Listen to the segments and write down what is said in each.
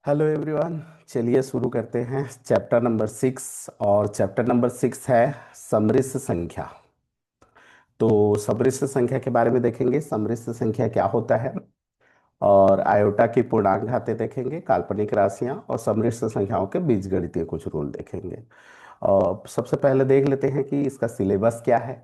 Hello everyone. चलिए शुरू करते हैं चैप्टर नंबर 6। और चैप्टर नंबर 6 है सम्मिश्र संख्या। तो सम्मिश्र संख्या के बारे में देखेंगे, सम्मिश्र संख्या क्या होता है, और आयोटा की पूर्णांक घातें देखेंगे, काल्पनिक राशियां, और सम्मिश्र संख्याओं के बीजगणितीय कुछ रूल देखेंगे। और सबसे पहले देख लेते हैं कि इसका सिलेबस क्या है,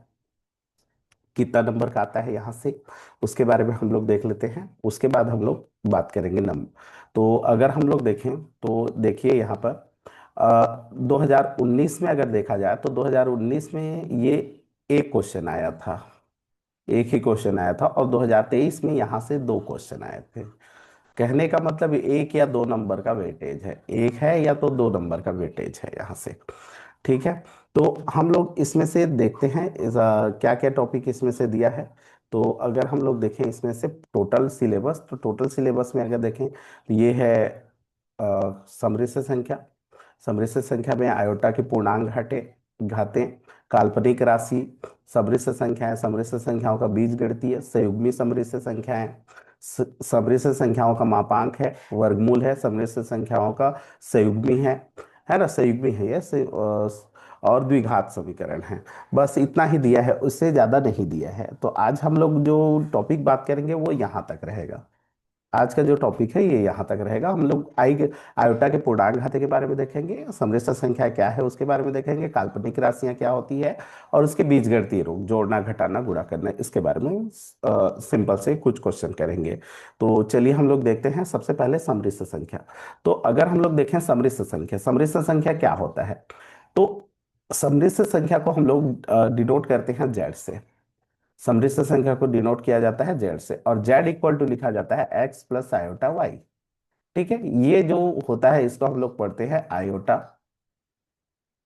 कितना नंबर का आता है यहाँ से, उसके बारे में हम लोग देख लेते हैं। उसके बाद हम लोग बात करेंगे नंबर। तो अगर हम लोग देखें तो देखिए यहाँ पर 2019 में अगर देखा जाए तो 2019 में ये एक क्वेश्चन आया था, एक ही क्वेश्चन आया था। और 2023 में यहाँ से दो क्वेश्चन आए थे। कहने का मतलब एक या दो नंबर का वेटेज है, एक है या तो दो नंबर का वेटेज है यहाँ से। ठीक है। तो हम लोग इसमें से देखते हैं क्या क्या टॉपिक इसमें से दिया है। तो अगर हम लोग देखें इसमें से टोटल सिलेबस, तो टोटल सिलेबस में अगर देखें तो ये है सम्मिश्र संख्या। सम्मिश्र संख्या में आयोटा की पूर्णांक घातें, काल्पनिक राशि, सम्मिश्र संख्याएं, सम्मिश्र संख्याओं का बीजगणितीय, संयुग्मी सम्मिश्र संख्याएं, सम्मिश्र संख्याओं का मापांक है, वर्गमूल है, सम्मिश्र संख्याओं का संयुग्मी है ना, संयुग्मी है ये और द्विघात समीकरण है। बस इतना ही दिया है, उससे ज्यादा नहीं दिया है। तो आज हम लोग जो टॉपिक बात करेंगे वो यहाँ तक रहेगा। आज का जो टॉपिक है ये यहाँ तक रहेगा। हम लोग आयोटा के पूर्णांक घाते के बारे में देखेंगे, सम्मिश्र संख्या क्या है उसके बारे में देखेंगे, काल्पनिक राशियां क्या होती है, और उसके बीजगणितीय रूप जोड़ना, घटाना, गुणा करना, इसके बारे में सिंपल से कुछ क्वेश्चन करेंगे। तो चलिए हम लोग देखते हैं सबसे पहले सम्मिश्र संख्या। तो अगर हम लोग देखें सम्मिश्र संख्या, सम्मिश्र संख्या क्या होता है, तो सम्मिश्र संख्या को हम लोग डिनोट करते हैं जेड से। समृद्ध संख्या को डिनोट किया जाता है जेड से, और जेड इक्वल टू लिखा जाता है एक्स प्लस आयोटा वाई। ठीक है। ये जो होता है इसको हम लोग पढ़ते हैं आयोटा,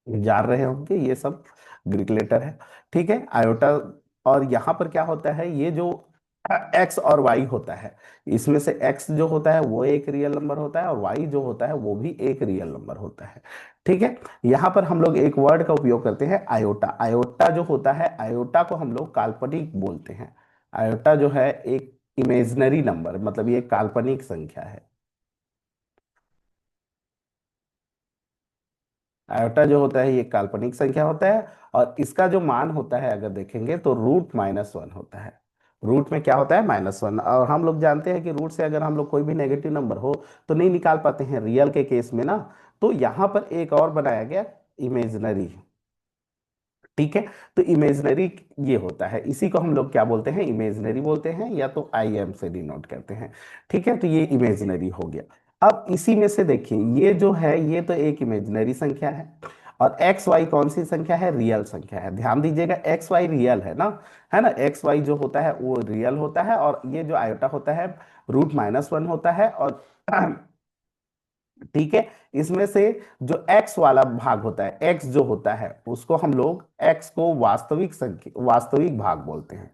जान रहे होंगे ये सब ग्रीक लेटर है। ठीक है, आयोटा। और यहाँ पर क्या होता है, ये जो एक्स और वाई होता है, इसमें से एक्स जो होता है वो एक रियल नंबर होता है, और वाई जो होता है वो भी एक रियल नंबर होता है। ठीक है। यहाँ पर हम लोग एक वर्ड का उपयोग करते हैं आयोटा। आयोटा जो होता है, आयोटा को हम लोग काल्पनिक बोलते हैं। आयोटा जो है एक इमेजिनरी नंबर, मतलब ये काल्पनिक संख्या है। आयोटा जो होता है ये काल्पनिक संख्या होता है, और इसका जो मान होता है अगर देखेंगे तो रूट -1 होता है। रूट में क्या होता है, -1। और हम लोग जानते हैं कि रूट से अगर हम लोग कोई भी नेगेटिव नंबर हो तो नहीं निकाल पाते हैं रियल के केस में ना। तो यहाँ पर एक और बनाया गया, इमेजिनरी। ठीक है। तो इमेजिनरी ये होता है, इसी को हम लोग क्या बोलते हैं, इमेजिनरी बोलते हैं, या तो IM से डिनोट करते हैं। ठीक है। तो ये इमेजिनरी हो गया। अब इसी में से देखिए ये जो है ये तो एक इमेजिनरी संख्या है, और एक्स वाई कौन सी संख्या है, रियल संख्या है। ध्यान दीजिएगा एक्स वाई रियल है ना, है ना। एक्स वाई जो होता है वो रियल होता है, और ये जो आयोटा होता है रूट -1 होता है। और ठीक है, इसमें से जो एक्स वाला भाग होता है, एक्स जो होता है उसको हम लोग एक्स को वास्तविक संख्या, वास्तविक भाग बोलते हैं।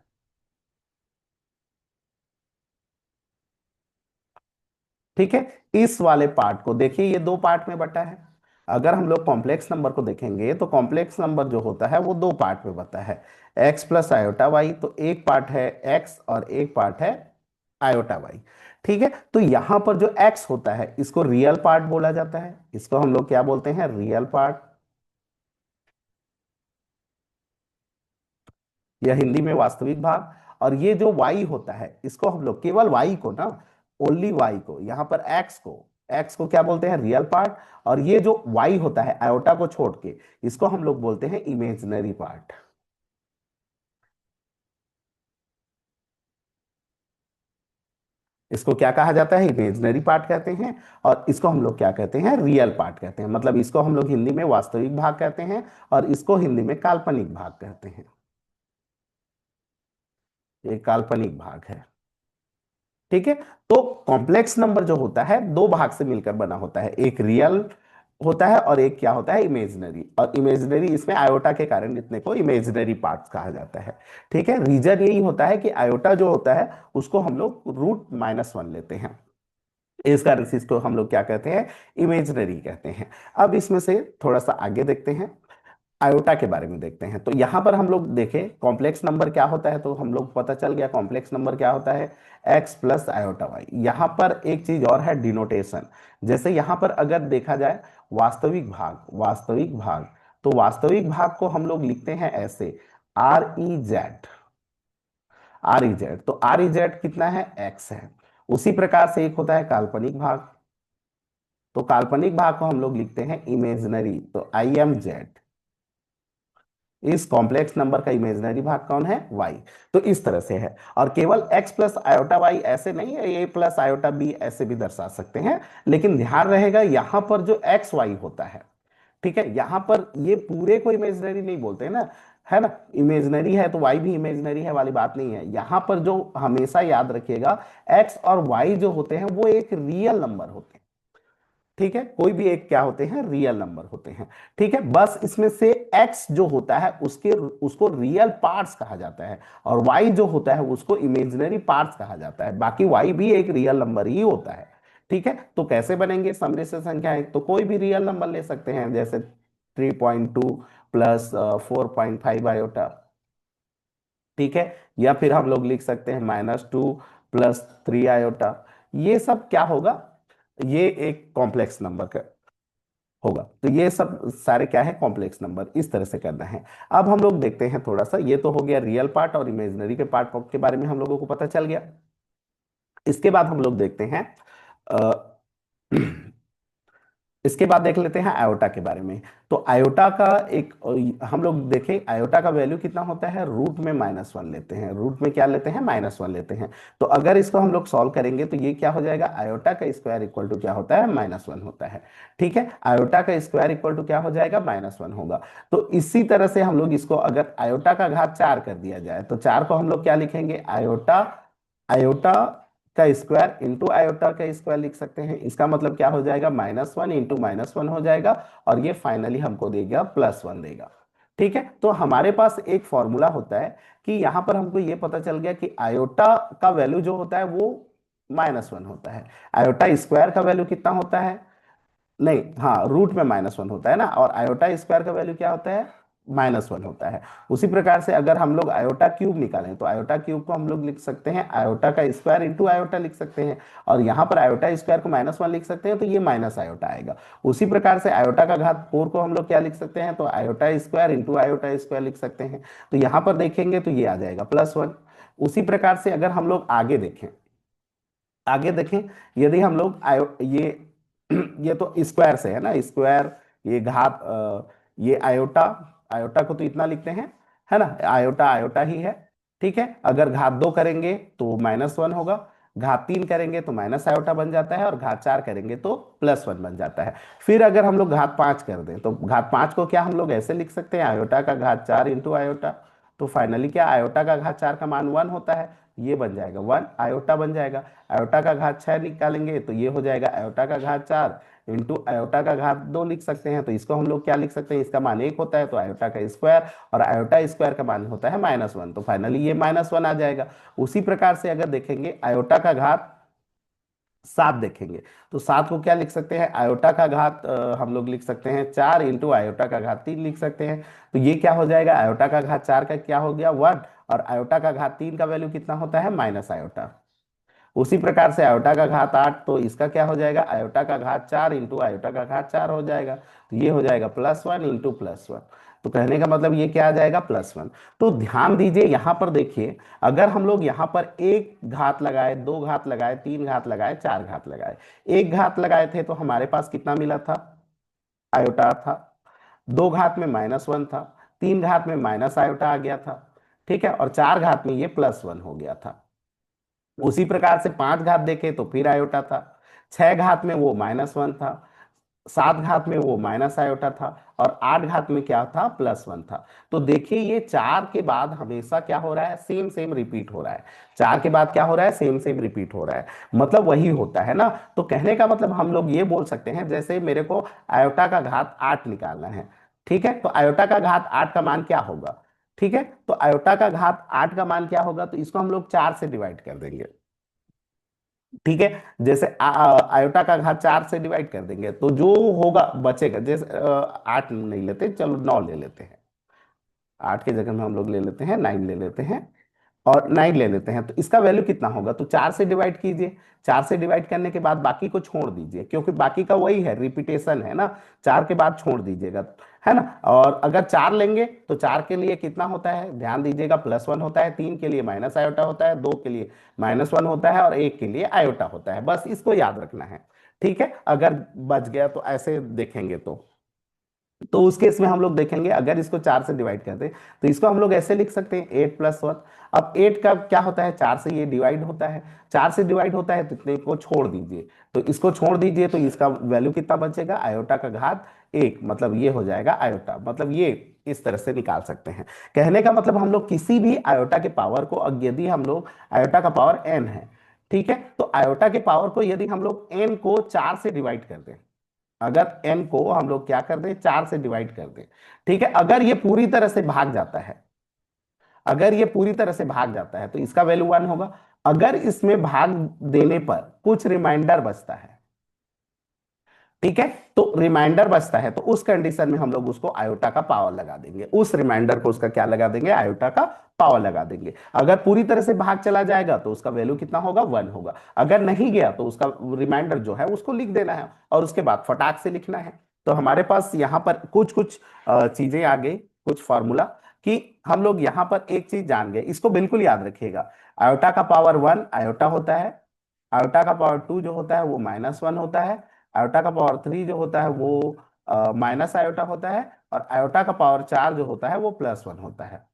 ठीक है। इस वाले पार्ट को देखिए, ये दो पार्ट में बटा है। अगर हम लोग कॉम्प्लेक्स नंबर को देखेंगे तो कॉम्प्लेक्स नंबर जो होता है वो दो पार्ट में बटा है, एक्स प्लस आयोटा वाई। तो एक पार्ट है एक्स और एक पार्ट है आयोटा वाई। ठीक है। तो यहां पर जो एक्स होता है इसको रियल पार्ट बोला जाता है, इसको हम लोग क्या बोलते हैं, रियल पार्ट, या हिंदी में वास्तविक भाग। और ये जो y होता है इसको हम लोग केवल y को ना, ओनली y को, यहाँ पर x को क्या बोलते हैं, रियल पार्ट। और ये जो y होता है आयोटा को छोड़ के, इसको हम लोग बोलते हैं इमेजिनरी पार्ट। इसको क्या कहा जाता है, इमेजिनरी पार्ट कहते हैं। और इसको हम लोग क्या कहते हैं, रियल पार्ट कहते हैं। मतलब इसको हम लोग हिंदी में वास्तविक भाग कहते हैं, और इसको हिंदी में काल्पनिक भाग कहते हैं। ये काल्पनिक भाग है। ठीक है। तो कॉम्प्लेक्स नंबर जो होता है दो भाग से मिलकर बना होता है, एक रियल होता है और एक क्या होता है, इमेजिनरी। और इमेजिनरी इसमें आयोटा के कारण इतने को इमेजिनरी पार्ट्स कहा जाता है। ठीक है। रीजन यही होता है कि आयोटा जो होता है उसको हम लोग रूट -1 लेते हैं, इस कारण से इसको हम लोग क्या कहते हैं, इमेजिनरी कहते हैं। अब इसमें से थोड़ा सा आगे देखते हैं। आयोटा के बारे में देखते हैं। तो यहां पर हम लोग देखें कॉम्प्लेक्स नंबर क्या होता है, तो हम लोग पता चल गया कॉम्प्लेक्स नंबर क्या होता है, एक्स प्लस आयोटा वाई। यहां पर एक चीज और है, डिनोटेशन। जैसे यहां पर अगर देखा जाए वास्तविक भाग, वास्तविक भाग, तो वास्तविक भाग को हम लोग लिखते हैं ऐसे, R E Z, R E Z. तो आर ई जेड कितना है, एक्स है। उसी प्रकार से एक होता है काल्पनिक भाग, तो काल्पनिक भाग को हम लोग लिखते हैं इमेजिनरी, तो आई एम जेड। इस कॉम्प्लेक्स नंबर का इमेजिनरी भाग कौन है, y। तो इस तरह से है। और केवल x प्लस आयोटा वाई ऐसे नहीं है, a प्लस आयोटा b ऐसे भी दर्शा सकते हैं। लेकिन ध्यान रहेगा यहां पर जो एक्स वाई होता है, ठीक है, यहां पर ये पूरे को इमेजिनरी नहीं बोलते हैं ना, है ना। इमेजिनरी है तो y भी इमेजिनरी है वाली बात नहीं है। यहां पर जो हमेशा याद रखिएगा, x और y जो होते हैं वो एक रियल नंबर होते हैं, ठीक है। कोई भी एक क्या होते हैं, रियल नंबर होते हैं, ठीक है। बस इसमें से x जो होता है उसके उसको रियल पार्ट्स कहा जाता है, और y जो होता है उसको इमेजिनरी पार्ट्स कहा जाता है। बाकी y भी एक रियल नंबर ही होता है, ठीक है। तो कैसे बनेंगे समृद्ध संख्याएं, तो कोई भी रियल नंबर ले सकते हैं, जैसे 3.2 प्लस 4.5 आयोटा, ठीक है। या फिर हम लोग लिख सकते हैं -2 प्लस 3 आयोटा। ये सब क्या होगा, ये एक कॉम्प्लेक्स नंबर का होगा। तो ये सब सारे क्या है, कॉम्प्लेक्स नंबर, इस तरह से करना है। अब हम लोग देखते हैं थोड़ा सा, ये तो हो गया रियल पार्ट और इमेजिनरी के पार्ट के बारे में हम लोगों को पता चल गया। इसके बाद हम लोग देखते हैं अ, इसके बाद देख लेते हैं आयोटा के बारे में। तो आयोटा का एक हम लोग देखें, आयोटा का वैल्यू कितना होता है, रूट में -1 लेते हैं, रूट में क्या लेते हैं, -1 लेते हैं। तो अगर इसको हम लोग सॉल्व करेंगे तो ये क्या हो जाएगा, आयोटा का स्क्वायर इक्वल टू क्या होता है, -1 होता है, ठीक है। आयोटा का स्क्वायर इक्वल टू क्या हो जाएगा, -1 होगा। तो इसी तरह से हम लोग इसको अगर आयोटा का घात 4 कर दिया जाए, तो 4 को हम लोग क्या लिखेंगे, आयोटा, आयोटा का स्क्वायर इंटू आयोटा का स्क्वायर लिख सकते हैं। इसका मतलब क्या हो जाएगा, -1 इंटू -1 हो जाएगा, और ये फाइनली हमको देगा +1 देगा, ठीक है। तो हमारे पास एक फॉर्मूला होता है कि यहां पर हमको ये पता चल गया कि आयोटा का वैल्यू जो होता है वो -1 होता है। आयोटा स्क्वायर का वैल्यू कितना होता है, नहीं, हाँ, रूट में -1 होता है ना, और आयोटा स्क्वायर का वैल्यू क्या होता है, -1 होता है। उसी प्रकार से अगर हम लोग आयोटा क्यूब निकालें, तो आयोटा क्यूब को हम लोग लिख सकते हैं आयोटा का स्क्वायर इंटू आयोटा लिख सकते हैं, और यहाँ पर आयोटा स्क्वायर को -1 लिख सकते हैं, तो ये माइनस आयोटा आएगा। उसी प्रकार से आयोटा का घात 4 को हम लोग क्या लिख सकते हैं, तो iota square into iota square लिख सकते हैं। तो यहाँ पर देखेंगे तो ये आ जाएगा +1। उसी प्रकार से अगर हम लोग आगे देखें, आगे देखें, यदि हम लोग ये ये तो स्क्वायर से है ना, स्क्वायर, ये घात ये आयोटा, आयोटा को तो इतना लिखते हैं, है ना, आयोटा आयोटा ही है, ठीक है। अगर घात 2 करेंगे तो -1 होगा, घात 3 करेंगे तो माइनस आयोटा बन जाता है, और घात 4 करेंगे तो +1 बन जाता है। फिर अगर हम लोग घात 5 कर दें, तो घात 5 को क्या हम लोग ऐसे लिख सकते हैं, आयोटा का घात 4 इंटू आयोटा। तो फाइनली क्या, आयोटा का घात 4 का मान 1 होता है, ये बन जाएगा 1 आयोटा बन जाएगा। आयोटा का घात 6 निकालेंगे तो ये हो जाएगा आयोटा का घात 4 इंटू आयोटा का घात 2 लिख सकते हैं। तो इसको हम लोग क्या लिख सकते हैं, इसका मान 1 होता है, तो आयोटा का स्क्वायर, और आयोटा स्क्वायर का मान होता है -1, तो फाइनली ये -1 आ जाएगा। उसी प्रकार से अगर देखेंगे आयोटा का घात 7 देखेंगे, तो 7 को क्या लिख सकते हैं, आयोटा का घात हम लोग लिख सकते हैं 4 इंटू आयोटा का घात 3 लिख सकते हैं। तो ये क्या हो जाएगा, आयोटा का घात 4 का क्या हो गया, 1, और आयोटा का घात 3 का वैल्यू कितना होता है, माइनस आयोटा। उसी प्रकार से आयोटा का घात 8, तो इसका क्या हो जाएगा, आयोटा का घात 4 इंटू आयोटा का घात 4 हो जाएगा। तो ये हो जाएगा +1 इंटू +1। तो कहने का मतलब ये क्या आ जाएगा, +1। तो ध्यान दीजिए यहां पर देखिए, अगर हम लोग यहां पर एक घात लगाए, दो घात लगाए, तीन घात लगाए, चार घात लगाए, एक घात लगाए थे तो हमारे पास कितना मिला था, आयोटा था। दो घात में -1 था, तीन घात में माइनस आयोटा आ गया था, ठीक है, और चार घात में ये +1 हो गया था। उसी प्रकार से पांच घात देखे तो फिर आयोटा था, छह घात में वो -1 था, सात घात में वो माइनस आयोटा था, और आठ घात में क्या था, +1 था। तो देखिए ये चार के बाद हमेशा क्या हो रहा है, सेम सेम रिपीट हो रहा है। चार के बाद क्या हो रहा है, सेम सेम रिपीट हो रहा है, मतलब वही होता है ना। तो कहने का मतलब हम लोग ये बोल सकते हैं, जैसे मेरे को आयोटा का घात 8 निकालना है, ठीक है, तो आयोटा का घात 8 का मान क्या होगा, ठीक है। तो आयोटा का घात 8 का मान क्या होगा, तो इसको हम लोग 4 से डिवाइड कर देंगे, ठीक है। जैसे आयोटा का घात 4 से डिवाइड कर देंगे तो जो होगा बचेगा, जैसे 8 नहीं लेते, चलो 9 ले लेते हैं। 8 की जगह में हम लोग ले लेते हैं 9 ले लेते हैं, और 9 ले लेते हैं, तो इसका वैल्यू कितना होगा, तो 4 से डिवाइड कीजिए। 4 से डिवाइड करने के बाद बाकी को छोड़ दीजिए, क्योंकि बाकी का वही है, रिपीटेशन है ना। 4 के बाद छोड़ दीजिएगा, है ना। और अगर 4 लेंगे तो 4 के लिए कितना होता है, ध्यान दीजिएगा, +1 होता है, 3 के लिए माइनस आयोटा होता है, 2 के लिए -1 होता है, और 1 के लिए आयोटा होता है। बस इसको याद रखना है। ठीक है, अगर बच गया तो ऐसे देखेंगे तो उस केस में हम लोग देखेंगे, अगर इसको 4 से डिवाइड कर दें तो इसको हम लोग ऐसे लिख सकते हैं 8+1। अब 8 का क्या होता है, 4 से ये डिवाइड होता है। 4 से डिवाइड होता है तो इतने को छोड़ दीजिए, तो इसको छोड़ दीजिए, तो इसका वैल्यू कितना बचेगा, आयोटा का घात 1, मतलब ये हो जाएगा आयोटा, मतलब ये इस तरह से निकाल सकते हैं। कहने का मतलब हम लोग किसी भी आयोटा के पावर को, यदि हम लोग, आयोटा का पावर n है, ठीक है, तो आयोटा के पावर को यदि हम लोग n को 4 से डिवाइड कर दें, अगर n को हम लोग क्या कर दें, 4 से डिवाइड कर दें, ठीक है, अगर ये पूरी तरह से भाग जाता है, अगर ये पूरी तरह से भाग जाता है तो इसका वैल्यू 1 होगा। अगर इसमें भाग देने पर कुछ रिमाइंडर बचता है, ठीक है, तो रिमाइंडर बचता है, तो उस कंडीशन में हम लोग उसको आयोटा का पावर लगा देंगे, उस रिमाइंडर को उसका क्या लगा देंगे, आयोटा का पावर लगा देंगे। अगर पूरी तरह से भाग चला जाएगा तो उसका वैल्यू कितना होगा, 1 होगा। अगर नहीं गया तो उसका रिमाइंडर जो है उसको लिख देना है, और उसके बाद फटाक से लिखना है। तो हमारे पास यहाँ पर कुछ कुछ चीजें आ गई, कुछ फॉर्मूला, कि हम लोग यहाँ पर एक चीज जान गए, इसको बिल्कुल याद रखिएगा। आयोटा का पावर 1 आयोटा होता है, आयोटा का पावर 2 जो होता है वो -1 होता है, आयोटा का पावर 3 जो होता है वो माइनस आयोटा होता है, और आयोटा का पावर 4 जो होता है वो +1 होता है।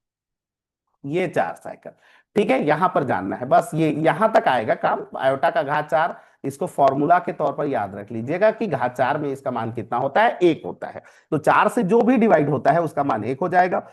ये 4 साइकिल, ठीक है, यहां पर जानना है, बस ये यहां तक आएगा काम। आयोटा का घात 4, इसको फॉर्मूला के तौर पर याद रख लीजिएगा कि घात 4 में इसका मान कितना होता है, 1 होता है। तो 4 से जो भी डिवाइड होता है उसका मान 1 हो जाएगा।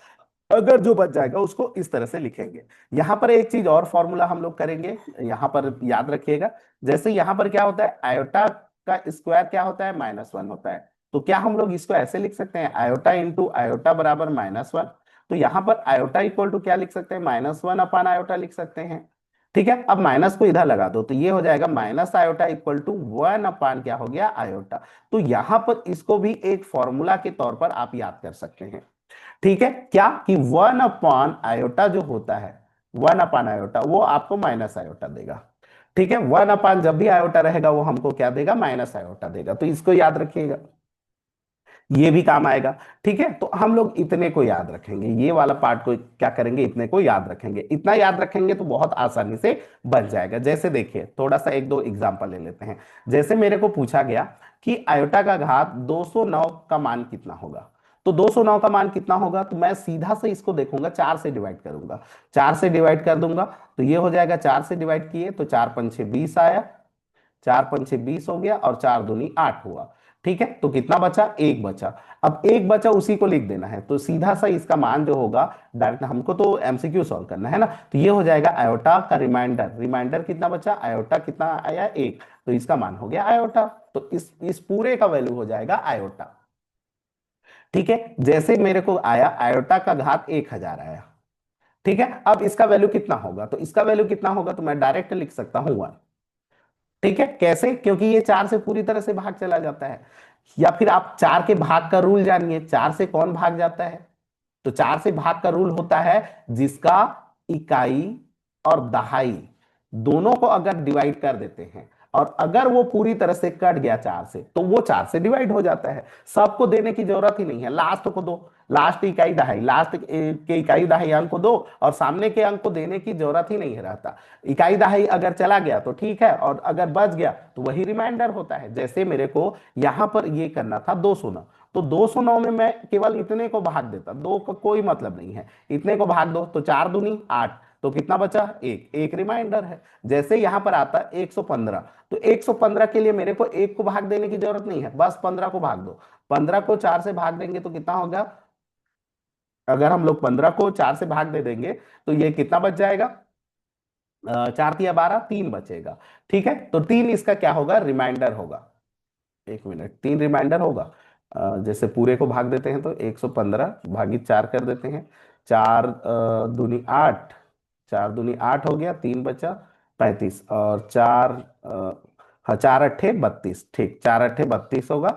अगर जो बच जाएगा उसको इस तरह से लिखेंगे। यहां पर एक चीज और फॉर्मूला हम लोग करेंगे, यहां पर याद रखिएगा। जैसे यहां पर क्या होता है, आयोटा का स्क्वायर क्या होता है, -1 होता है। तो क्या हम लोग इसको ऐसे लिख सकते हैं, आयोटा इंटू आयोटा बराबर -1। तो यहां पर आयोटा इक्वल टू क्या लिख सकते हैं, -1 अपान आयोटा लिख सकते हैं। ठीक है, अब माइनस को इधर लगा दो तो ये हो जाएगा माइनस आयोटा इक्वल टू 1 अपान क्या हो गया, आयोटा। तो यहां पर इसको भी एक फॉर्मूला के तौर पर आप याद कर सकते हैं। ठीक है, क्या कि 1 अपान आयोटा जो होता है, 1 अपान आयोटा वो आपको माइनस आयोटा देगा। ठीक है, 1 अपान जब भी आयोटा रहेगा वो हमको क्या देगा, माइनस आयोटा देगा, तो इसको याद रखिएगा, ये भी काम आएगा। ठीक है, तो हम लोग इतने को याद रखेंगे, ये वाला पार्ट को क्या करेंगे, इतने को याद रखेंगे। इतना याद रखेंगे तो बहुत आसानी से बन जाएगा। जैसे देखिए, थोड़ा सा एक दो एग्जांपल ले लेते हैं। जैसे मेरे को पूछा गया कि आयोटा का घात 209 का मान कितना होगा, तो 209 का मान कितना होगा, तो मैं सीधा से इसको देखूंगा, 4 से डिवाइड करूंगा, 4 से डिवाइड कर दूंगा, तो ये हो जाएगा, 4 से डिवाइड किए तो 4 पंचे 20 आया, 4 पंचे 20 हो गया, और 4 दूनी 8 हुआ। ठीक है, तो कितना बचा, 1 बचा। अब 1 बचा, उसी को लिख देना है, तो सीधा सा इसका मान जो होगा, डायरेक्ट हमको तो एमसीक्यू सॉल्व करना है ना, तो ये हो जाएगा आयोटा का रिमाइंडर, रिमाइंडर कितना बचा, आयोटा कितना आया, 1, तो इसका मान हो गया आयोटा। तो इस पूरे का वैल्यू हो जाएगा आयोटा। ठीक है, जैसे मेरे को आया आयोटा का घात 1000 आया। ठीक है, अब इसका वैल्यू कितना होगा, तो इसका वैल्यू कितना होगा, तो मैं डायरेक्ट लिख सकता हूं 1। ठीक है, कैसे, क्योंकि ये 4 से पूरी तरह से भाग चला जाता है। या फिर आप 4 के भाग का रूल जानिए, 4 से कौन भाग जाता है, तो 4 से भाग का रूल होता है जिसका इकाई और दहाई दोनों को अगर डिवाइड कर देते हैं, और अगर वो पूरी तरह से कट गया 4 से, तो वो 4 से डिवाइड हो जाता है। सबको देने की जरूरत ही नहीं है, लास्ट को दो, लास्ट इकाई दहाई, लास्ट के इकाई दहाई अंक को दो, और सामने के अंक को देने की जरूरत ही नहीं रहता। इकाई दहाई अगर चला गया तो ठीक है, और अगर बच गया तो वही रिमाइंडर होता है। जैसे मेरे को यहां पर ये करना था 209, तो 209 में मैं केवल इतने को भाग देता, दो का कोई मतलब नहीं है, इतने को भाग दो, तो 4 दूनी 8, तो कितना बचा, एक, एक रिमाइंडर है। जैसे यहां पर आता है 115, तो 115 के लिए मेरे को एक को भाग देने की जरूरत नहीं है, बस 15 को भाग दो। 15 को 4 से भाग देंगे तो कितना होगा, अगर हम लोग 15 को 4 से भाग दे देंगे तो ये कितना बच जाएगा, 4 तिया 12, 3 बचेगा। ठीक है, तो 3 इसका क्या होगा, रिमाइंडर होगा। एक मिनट, 3 रिमाइंडर होगा। जैसे पूरे को भाग देते हैं तो 115 भागित 4 कर देते हैं, 4 दूनी 8, 4 दूनी 8 हो गया, 3 बचा, 35 और चार हाँ, 4 अट्ठे 32, ठीक, 4 अट्ठे 32 होगा।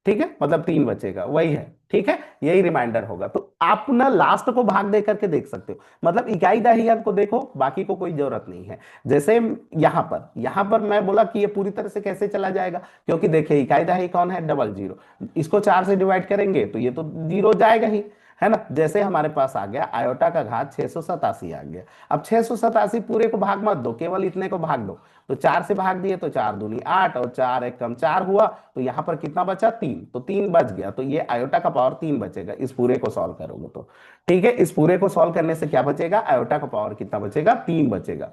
ठीक है, मतलब 3 बचेगा, वही है। ठीक है, यही रिमाइंडर होगा। तो आप ना लास्ट को भाग दे करके देख सकते हो, मतलब इकाई दहाई को देखो, बाकी को कोई जरूरत नहीं है। जैसे यहां पर मैं बोला कि ये पूरी तरह से कैसे चला जाएगा, क्योंकि देखिए इकाई दहाई कौन है, डबल जीरो। इसको 4 से डिवाइड करेंगे तो ये तो जीरो जाएगा ही, है ना। जैसे हमारे पास आ गया आयोटा का घात 687 आ गया। अब 687 पूरे को भाग मत दो, केवल इतने को भाग दो। तो 4 से भाग दिए तो 4 दूनी 8 और 4 एक कम 4 हुआ, तो यहाँ पर कितना बचा, 3, तो 3 बच गया। तो ये आयोटा का पावर 3 बचेगा इस पूरे को सॉल्व करोगे तो। ठीक है, इस पूरे को सॉल्व करने से क्या बचेगा, आयोटा का पावर कितना बचेगा, 3 बचेगा।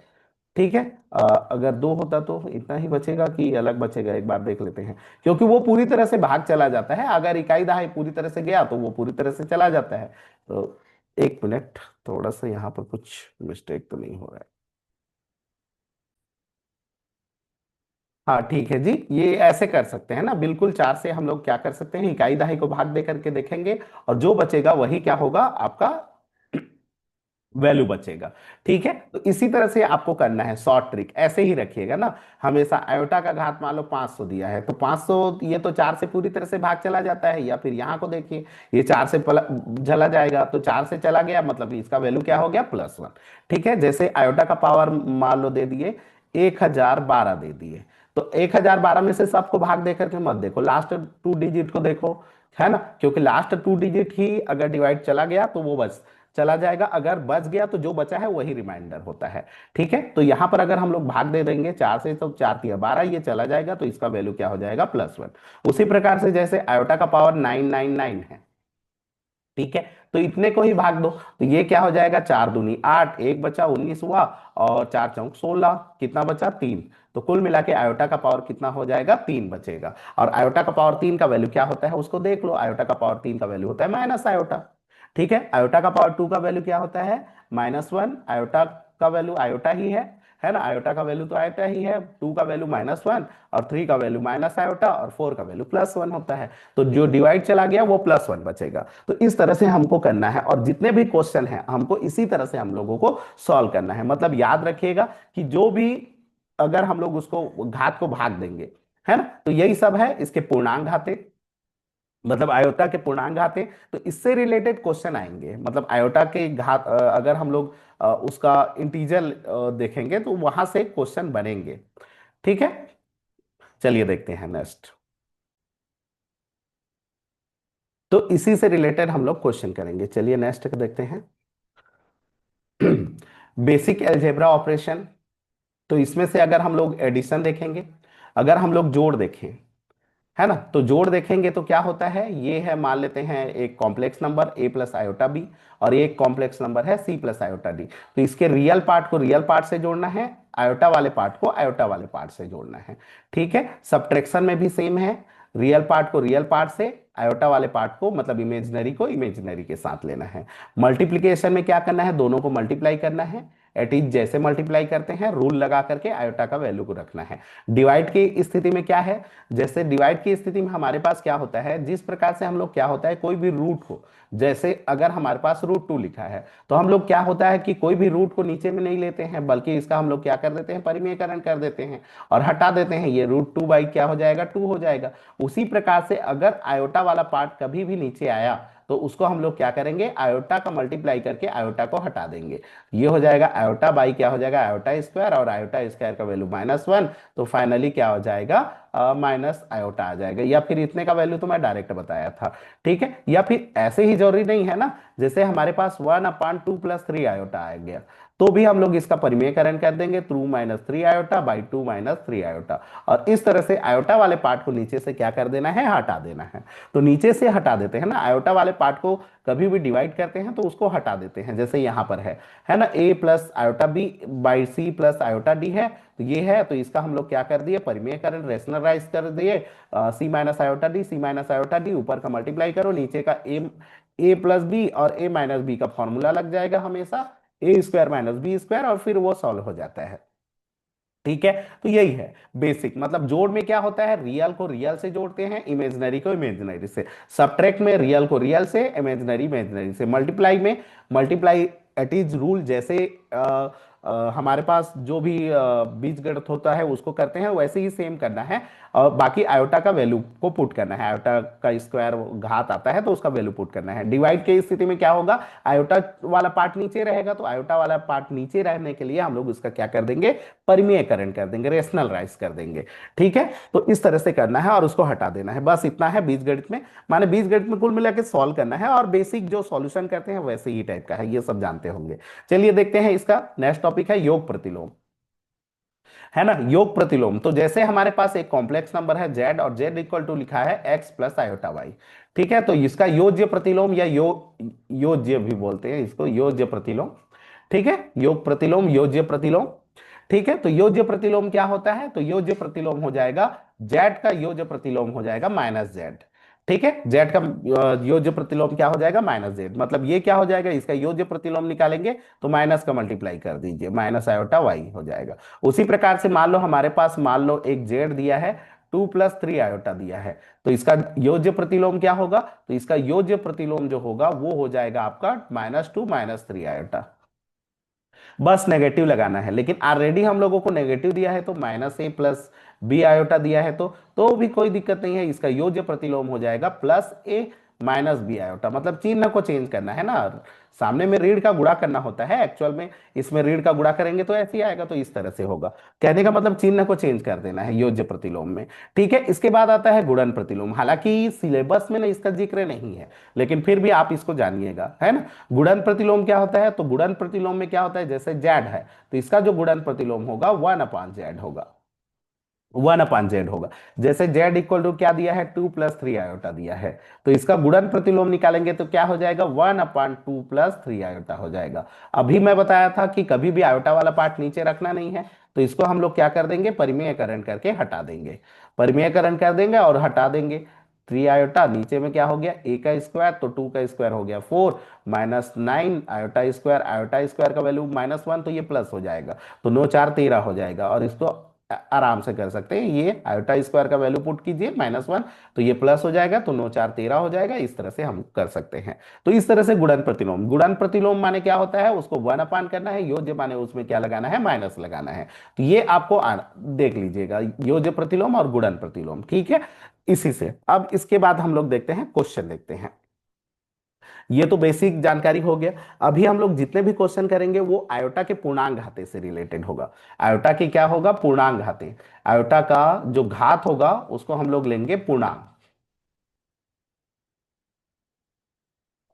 ठीक है। अगर 2 होता तो इतना ही बचेगा कि अलग बचेगा, एक बार देख लेते हैं। क्योंकि वो पूरी तरह से भाग चला जाता है, अगर इकाई दहाई पूरी तरह से गया तो वो पूरी तरह से चला जाता है। तो 1 मिनट, थोड़ा सा यहाँ पर कुछ मिस्टेक तो नहीं हो रहा है। हाँ ठीक है जी, ये ऐसे कर सकते हैं ना, बिल्कुल 4 से हम लोग क्या कर सकते हैं, इकाई दहाई को भाग दे करके देखेंगे, और जो बचेगा वही क्या होगा आपका, वैल्यू बचेगा। ठीक है, तो इसी तरह से आपको करना है, शॉर्ट ट्रिक ऐसे ही रखिएगा ना। हमेशा आयोटा का घात मान लो 500 दिया है, तो 500 ये तो 4 से पूरी तरह से भाग चला जाता है, या फिर यहाँ को देखिए, ये 4 से चला जाएगा, तो 4 से चला गया मतलब इसका वैल्यू क्या हो गया, +1। ठीक है, जैसे आयोटा का पावर मान लो दे दिए 1012 दे दिए, तो 1012 में से सबको भाग दे करके मत देखो, लास्ट 2 डिजिट को देखो, है ना, क्योंकि लास्ट 2 डिजिट ही अगर डिवाइड चला गया तो वो बस चला जाएगा, अगर बच गया तो जो बचा है वही रिमाइंडर होता है। ठीक है, तो यहां पर अगर हम लोग भाग दे देंगे 4 से, तो 4 तिया 12, ये चला जाएगा, तो इसका वैल्यू क्या हो जाएगा, +1। उसी प्रकार से जैसे आयोटा का पावर 999 है, ठीक है, तो इतने को ही भाग दो, तो ये क्या हो जाएगा, 4 दूनी 8, एक बचा 19 हुआ, और 4 चौक 16, कितना बचा, 3। तो कुल मिला के आयोटा का पावर कितना हो जाएगा, 3 बचेगा। और आयोटा का पावर 3 का वैल्यू क्या होता है उसको देख लो, आयोटा का पावर 3 का वैल्यू होता है माइनस आयोटा। ठीक है, आयोटा का पावर 2 का वैल्यू क्या होता है, -1। आयोटा का वैल्यू आयोटा ही है ना, आयोटा का वैल्यू तो आयोटा ही है, 2 का वैल्यू -1, और 3 का वैल्यू माइनस आयोटा, और 4 का वैल्यू +1 होता है। तो जो डिवाइड चला गया वो +1 बचेगा। तो इस तरह से हमको करना है, और जितने भी क्वेश्चन हैं हमको इसी तरह से हम लोगों को सॉल्व करना है। मतलब याद रखिएगा कि जो भी, अगर हम लोग उसको घात को भाग देंगे, है ना, तो यही सब है, इसके पूर्णांक घाते, मतलब आयोटा के पूर्णांक घाते, तो इससे रिलेटेड क्वेश्चन आएंगे। मतलब आयोटा के घात अगर हम लोग उसका इंटीजर देखेंगे तो वहां से क्वेश्चन बनेंगे। ठीक है, चलिए देखते हैं नेक्स्ट। तो इसी से रिलेटेड हम लोग क्वेश्चन करेंगे, चलिए नेक्स्ट देखते हैं। Basic algebra operation. तो इसमें से अगर हम लोग एडिशन देखेंगे, अगर हम लोग जोड़ देखें, है ना, तो जोड़ देखेंगे तो क्या होता है, ये है मान लेते हैं एक complex number a + iota b, और ये एक कॉम्प्लेक्स नंबर है c + आयोटा d। तो इसके रियल पार्ट को रियल पार्ट से जोड़ना है, आयोटा वाले पार्ट को आयोटा वाले पार्ट से जोड़ना है। ठीक है, सब्ट्रैक्शन में भी सेम है, रियल पार्ट को रियल पार्ट से, आयोटा वाले पार्ट को मतलब इमेजिनरी को इमेजिनरी के साथ लेना है। मल्टीप्लीकेशन में क्या करना है, दोनों को मल्टीप्लाई करना है, एट इज जैसे मल्टीप्लाई करते हैं रूल लगा करके आयोटा का वैल्यू को रखना है। डिवाइड की स्थिति में क्या है, जैसे डिवाइड की स्थिति में हमारे पास क्या होता है, जिस प्रकार से हम लोग क्या होता है, कोई भी रूट को, जैसे अगर हमारे पास √2 लिखा है, तो हम लोग क्या होता है कि कोई भी रूट को नीचे में नहीं लेते हैं, बल्कि इसका हम लोग क्या कर देते हैं, परिमेयकरण कर देते हैं और हटा देते हैं, ये √2 बाई क्या हो जाएगा, 2 हो जाएगा। उसी प्रकार से अगर आयोटा वाला पार्ट कभी भी नीचे आया तो उसको हम लोग क्या करेंगे, आयोटा का मल्टीप्लाई करके आयोटा को हटा देंगे। ये हो जाएगा आयोटा बाई क्या हो जाएगा, आयोटा स्क्वायर, और आयोटा स्क्वायर का वैल्यू -1, तो फाइनली क्या हो जाएगा, माइनस आयोटा आ जाएगा। या फिर इतने का वैल्यू तो मैं डायरेक्ट बताया था। ठीक है, या फिर ऐसे ही जरूरी नहीं है ना, जैसे हमारे पास 1/2 + 3 आयोटा आ गया, तो भी हम लोग इसका परिमेयकरण कर देंगे, 2 - 3 आयोटा बाई 2 - 3 आयोटा। और इस तरह से आयोटा वाले पार्ट को नीचे से क्या कर देना है, हटा देना है। तो नीचे से हटा देते हैं ना, आयोटा वाले पार्ट को कभी भी डिवाइड करते हैं तो उसको हटा देते हैं, जैसे यहाँ पर है ना, a + iota b by c + iota d है, तो ये है, तो इसका हम लोग क्या कर दिए, परिमेयकरण रेशनलाइज कर दिए, c - आयोटा d ऊपर का मल्टीप्लाई करो, नीचे का a + b, और a - b का फॉर्मूला लग जाएगा हमेशा, a² - b², और फिर वो सॉल्व हो जाता है। ठीक है, तो यही है बेसिक, मतलब जोड़ में क्या होता है, रियल को रियल से जोड़ते हैं, इमेजिनरी को इमेजिनरी से। सब्ट्रैक्ट में रियल को रियल से, इमेजिनरी इमेजिनरी से। मल्टीप्लाई में मल्टीप्लाई एट इज रूल, जैसे हमारे पास जो भी बीजगणित होता है उसको करते हैं वैसे ही सेम करना है। और बाकी आयोटा का वैल्यू को पुट करना है, आयोटा का स्क्वायर घात आता है तो उसका वैल्यू पुट करना है। डिवाइड की स्थिति में क्या होगा, आयोटा वाला पार्ट नीचे रहेगा, तो आयोटा वाला पार्ट नीचे रहने के लिए हम लोग उसका क्या कर देंगे, परिमेयकरण कर देंगे, रेशनलाइज कर देंगे। ठीक है, तो इस तरह से करना है और उसको हटा देना है, बस इतना है बीजगणित में। माने बीजगणित में कुल मिला के सॉल्व करना है, और बेसिक जो सॉल्यूशन करते हैं वैसे ही टाइप का है, ये सब जानते होंगे। चलिए देखते हैं, इसका नेक्स्ट टॉपिक है योग प्रतिलोम, है ना। योग प्रतिलोम, तो जैसे हमारे पास एक कॉम्प्लेक्स नंबर है z, और z इक्वल टू लिखा है x प्लस आयोटा y। ठीक है, तो इसका योज्य प्रतिलोम या योज्य भी बोलते हैं इसको, योज्य प्रतिलोम। ठीक है, योग प्रतिलोम, योज्य प्रतिलोम। ठीक है, तो योज्य प्रतिलोम क्या होता है, तो योज्य प्रतिलोम हो जाएगा z का योज्य प्रतिलोम हो जाएगा माइनस जेड। ठीक है, z का योज्य प्रतिलोम क्या हो जाएगा, माइनस जेड। मतलब ये क्या हो जाएगा, इसका योज्य प्रतिलोम निकालेंगे तो माइनस का मल्टीप्लाई कर दीजिए, माइनस आयोटा वाई हो जाएगा। उसी प्रकार से मान लो हमारे पास, मान लो एक जेड दिया है, 2 + 3 आयोटा दिया है, तो इसका योज्य प्रतिलोम क्या होगा, तो इसका योज्य प्रतिलोम जो होगा वो हो जाएगा आपका -2 -3 आयोटा। बस नेगेटिव लगाना है, लेकिन ऑलरेडी हम लोगों को नेगेटिव दिया है, तो -a + b आयोटा दिया है, तो भी कोई दिक्कत नहीं है, इसका योज्य प्रतिलोम हो जाएगा +a - b आयोटा। मतलब चिन्ह को चेंज करना है ना, सामने में ऋण का गुणा करना होता है एक्चुअल में, इसमें ऋण का गुणा करेंगे तो ऐसे ही आएगा, तो इस तरह से होगा। कहने का मतलब चिन्ह को चेंज कर देना है योज्य प्रतिलोम में। ठीक है, इसके बाद आता है गुणन प्रतिलोम, हालांकि सिलेबस में ना इसका जिक्र नहीं है, लेकिन फिर भी आप इसको जानिएगा, है ना। गुणन प्रतिलोम क्या होता है, तो गुणन प्रतिलोम में क्या होता है, जैसे जेड है तो इसका जो गुणन प्रतिलोम होगा 1/z होगा, 1/z होगा। जैसे z इक्वल टू क्या दिया है, 2 + 3 आयोटा दिया है, तो इसका गुणन प्रतिलोम निकालेंगे तो क्या हो जाएगा, 1/2 + 3 आयोटा हो जाएगा। अभी मैं बताया था कि कभी भी आयोटा वाला पार्ट नीचे रखना नहीं है, तो इसको हम लोग क्या कर देंगे, परिमेयकरण करके हटा देंगे, परिमेयकरण कर देंगे और हटा देंगे। 3 आयोटा नीचे में क्या हो गया, a का स्क्वायर, तो 2 का स्क्वायर हो गया 4, -9 आयोटा स्क्वायर का वैल्यू -1, तो ये प्लस हो जाएगा, तो 9 4 13 हो जाएगा। और इसको आराम से कर सकते हैं, ये आयोटा स्क्वायर का वैल्यू पुट कीजिए -1, तो ये प्लस हो जाएगा, तो 9 4 13 हो जाएगा। इस तरह से हम कर सकते हैं। तो इस तरह से गुणन प्रतिलोम, गुणन प्रतिलोम माने क्या होता है, उसको 1 करना है, योज्य माने उसमें क्या लगाना है, माइनस लगाना है। तो ये आपको देख लीजिएगा, योज्य प्रतिलोम और गुणन प्रतिलोम। ठीक है, इसी से अब इसके बाद हम लोग देखते हैं, क्वेश्चन देखते हैं। ये तो बेसिक जानकारी हो गया। अभी हम लोग जितने भी क्वेश्चन करेंगे वो आयोटा के पूर्णांक घाते से रिलेटेड होगा। आयोटा की क्या होगा, पूर्णांक घाते, आयोटा का जो घात होगा उसको हम लोग लेंगे पूर्णांक।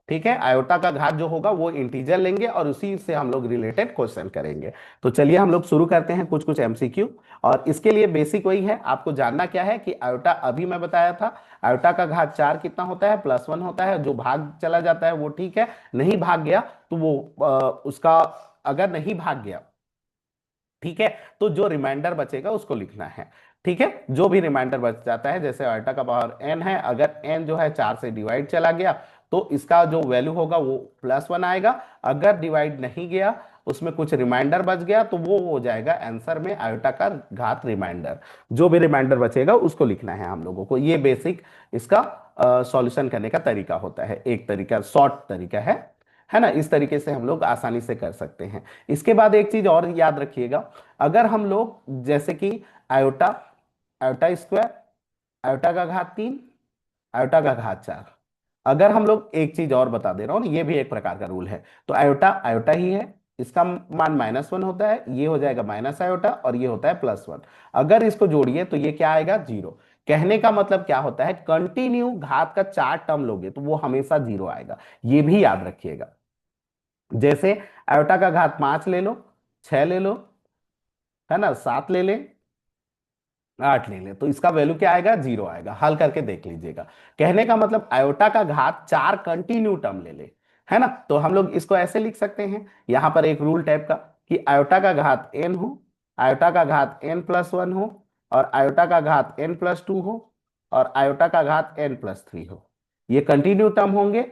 ठीक है, आयोटा का घात जो होगा वो इंटीजर लेंगे और उसी से हम लोग रिलेटेड क्वेश्चन करेंगे। तो चलिए हम लोग शुरू करते हैं कुछ कुछ एमसीक्यू। और इसके लिए बेसिक वही है, आपको जानना क्या है कि आयोटा, अभी मैं बताया था आयोटा का घात 4 कितना होता है, +1 होता है। जो भाग चला जाता है वो ठीक है, नहीं भाग गया तो वो उसका, अगर नहीं भाग गया, ठीक है, तो जो रिमाइंडर बचेगा उसको लिखना है। ठीक है, जो भी रिमाइंडर बच जाता है, जैसे आयोटा का पावर n है, अगर n जो है 4 से डिवाइड चला गया तो इसका जो वैल्यू होगा वो +1 आएगा। अगर डिवाइड नहीं गया, उसमें कुछ रिमाइंडर बच गया, तो वो हो जाएगा आंसर में आयोटा का घात रिमाइंडर। जो भी रिमाइंडर बचेगा उसको लिखना है हम लोगों को। ये बेसिक इसका सॉल्यूशन करने का तरीका होता है, एक तरीका, शॉर्ट तरीका है ना। इस तरीके से हम लोग आसानी से कर सकते हैं। इसके बाद एक चीज और याद रखिएगा, अगर हम लोग जैसे कि आयोटा, आयोटा स्क्वायर, आयोटा का घात 3, आयोटा का घात 4, अगर हम लोग एक चीज और बता दे रहा हूं, ये भी एक प्रकार का रूल है, तो आयोटा आयोटा ही है, इसका मान -1 होता है, ये हो जाएगा माइनस आयोटा, और ये होता है +1। अगर इसको जोड़िए तो ये क्या आएगा, 0। कहने का मतलब क्या होता है, कंटिन्यू घात का 4 टर्म लोगे तो वो हमेशा 0 आएगा, ये भी याद रखिएगा। जैसे आयोटा का घात 5 ले लो, 6 ले लो, है ना, 7 ले ले, 8 ले ले, तो इसका वैल्यू क्या आएगा, 0 आएगा। हल करके देख लीजिएगा। कहने का मतलब आयोटा का घात 4 कंटिन्यू टर्म ले ले, है ना। तो हम लोग इसको ऐसे लिख सकते हैं, यहां पर एक रूल टाइप का, कि आयोटा का घात n हो, आयोटा का घात n+1 हो, और आयोटा का घात n+2 हो, और आयोटा का घात n+3 हो। ये कंटिन्यू टर्म होंगे।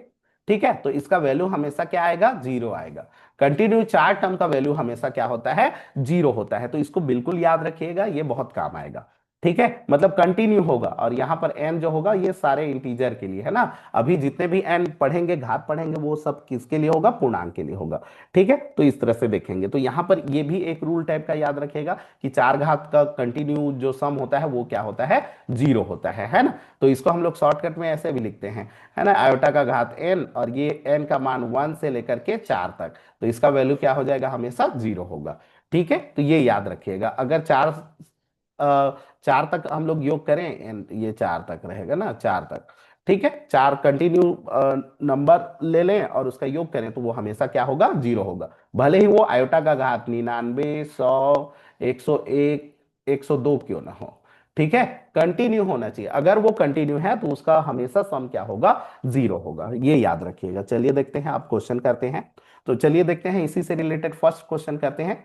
ठीक है, तो इसका वैल्यू हमेशा क्या आएगा, 0 आएगा। कंटिन्यू 4 टर्म का वैल्यू हमेशा क्या होता है, 0 होता है। तो इसको बिल्कुल याद रखिएगा, ये बहुत काम आएगा। ठीक है, मतलब कंटिन्यू होगा। और यहां पर n जो होगा ये सारे इंटीजर के लिए है ना। अभी जितने भी n पढ़ेंगे, घात पढ़ेंगे, वो सब किसके लिए होगा, पूर्णांक के लिए होगा। ठीक है, तो इस तरह से देखेंगे। तो यहां पर ये भी एक रूल टाइप का याद रखिएगा कि चार घात का कंटिन्यू जो सम होता है वो क्या होता है, जीरो होता है ना। तो इसको हम लोग शॉर्टकट में ऐसे भी लिखते हैं, है ना, आयोटा का घात n, और ये n का मान 1 से लेकर के 4 तक, तो इसका वैल्यू क्या हो जाएगा, हमेशा जीरो होगा। ठीक है, तो ये याद रखिएगा। अगर चार तक हम लोग योग करें, ये चार तक रहेगा ना, चार तक। ठीक है, चार कंटिन्यू नंबर ले लें और उसका योग करें तो वो हमेशा क्या होगा, जीरो होगा। भले ही वो आयोटा का घात 99, 100, 101, 102 क्यों ना हो। ठीक है, कंटिन्यू होना चाहिए। अगर वो कंटिन्यू है तो उसका हमेशा सम क्या होगा, जीरो होगा। ये याद रखिएगा। चलिए देखते हैं, आप क्वेश्चन करते हैं। तो चलिए देखते हैं, इसी से रिलेटेड फर्स्ट क्वेश्चन करते हैं।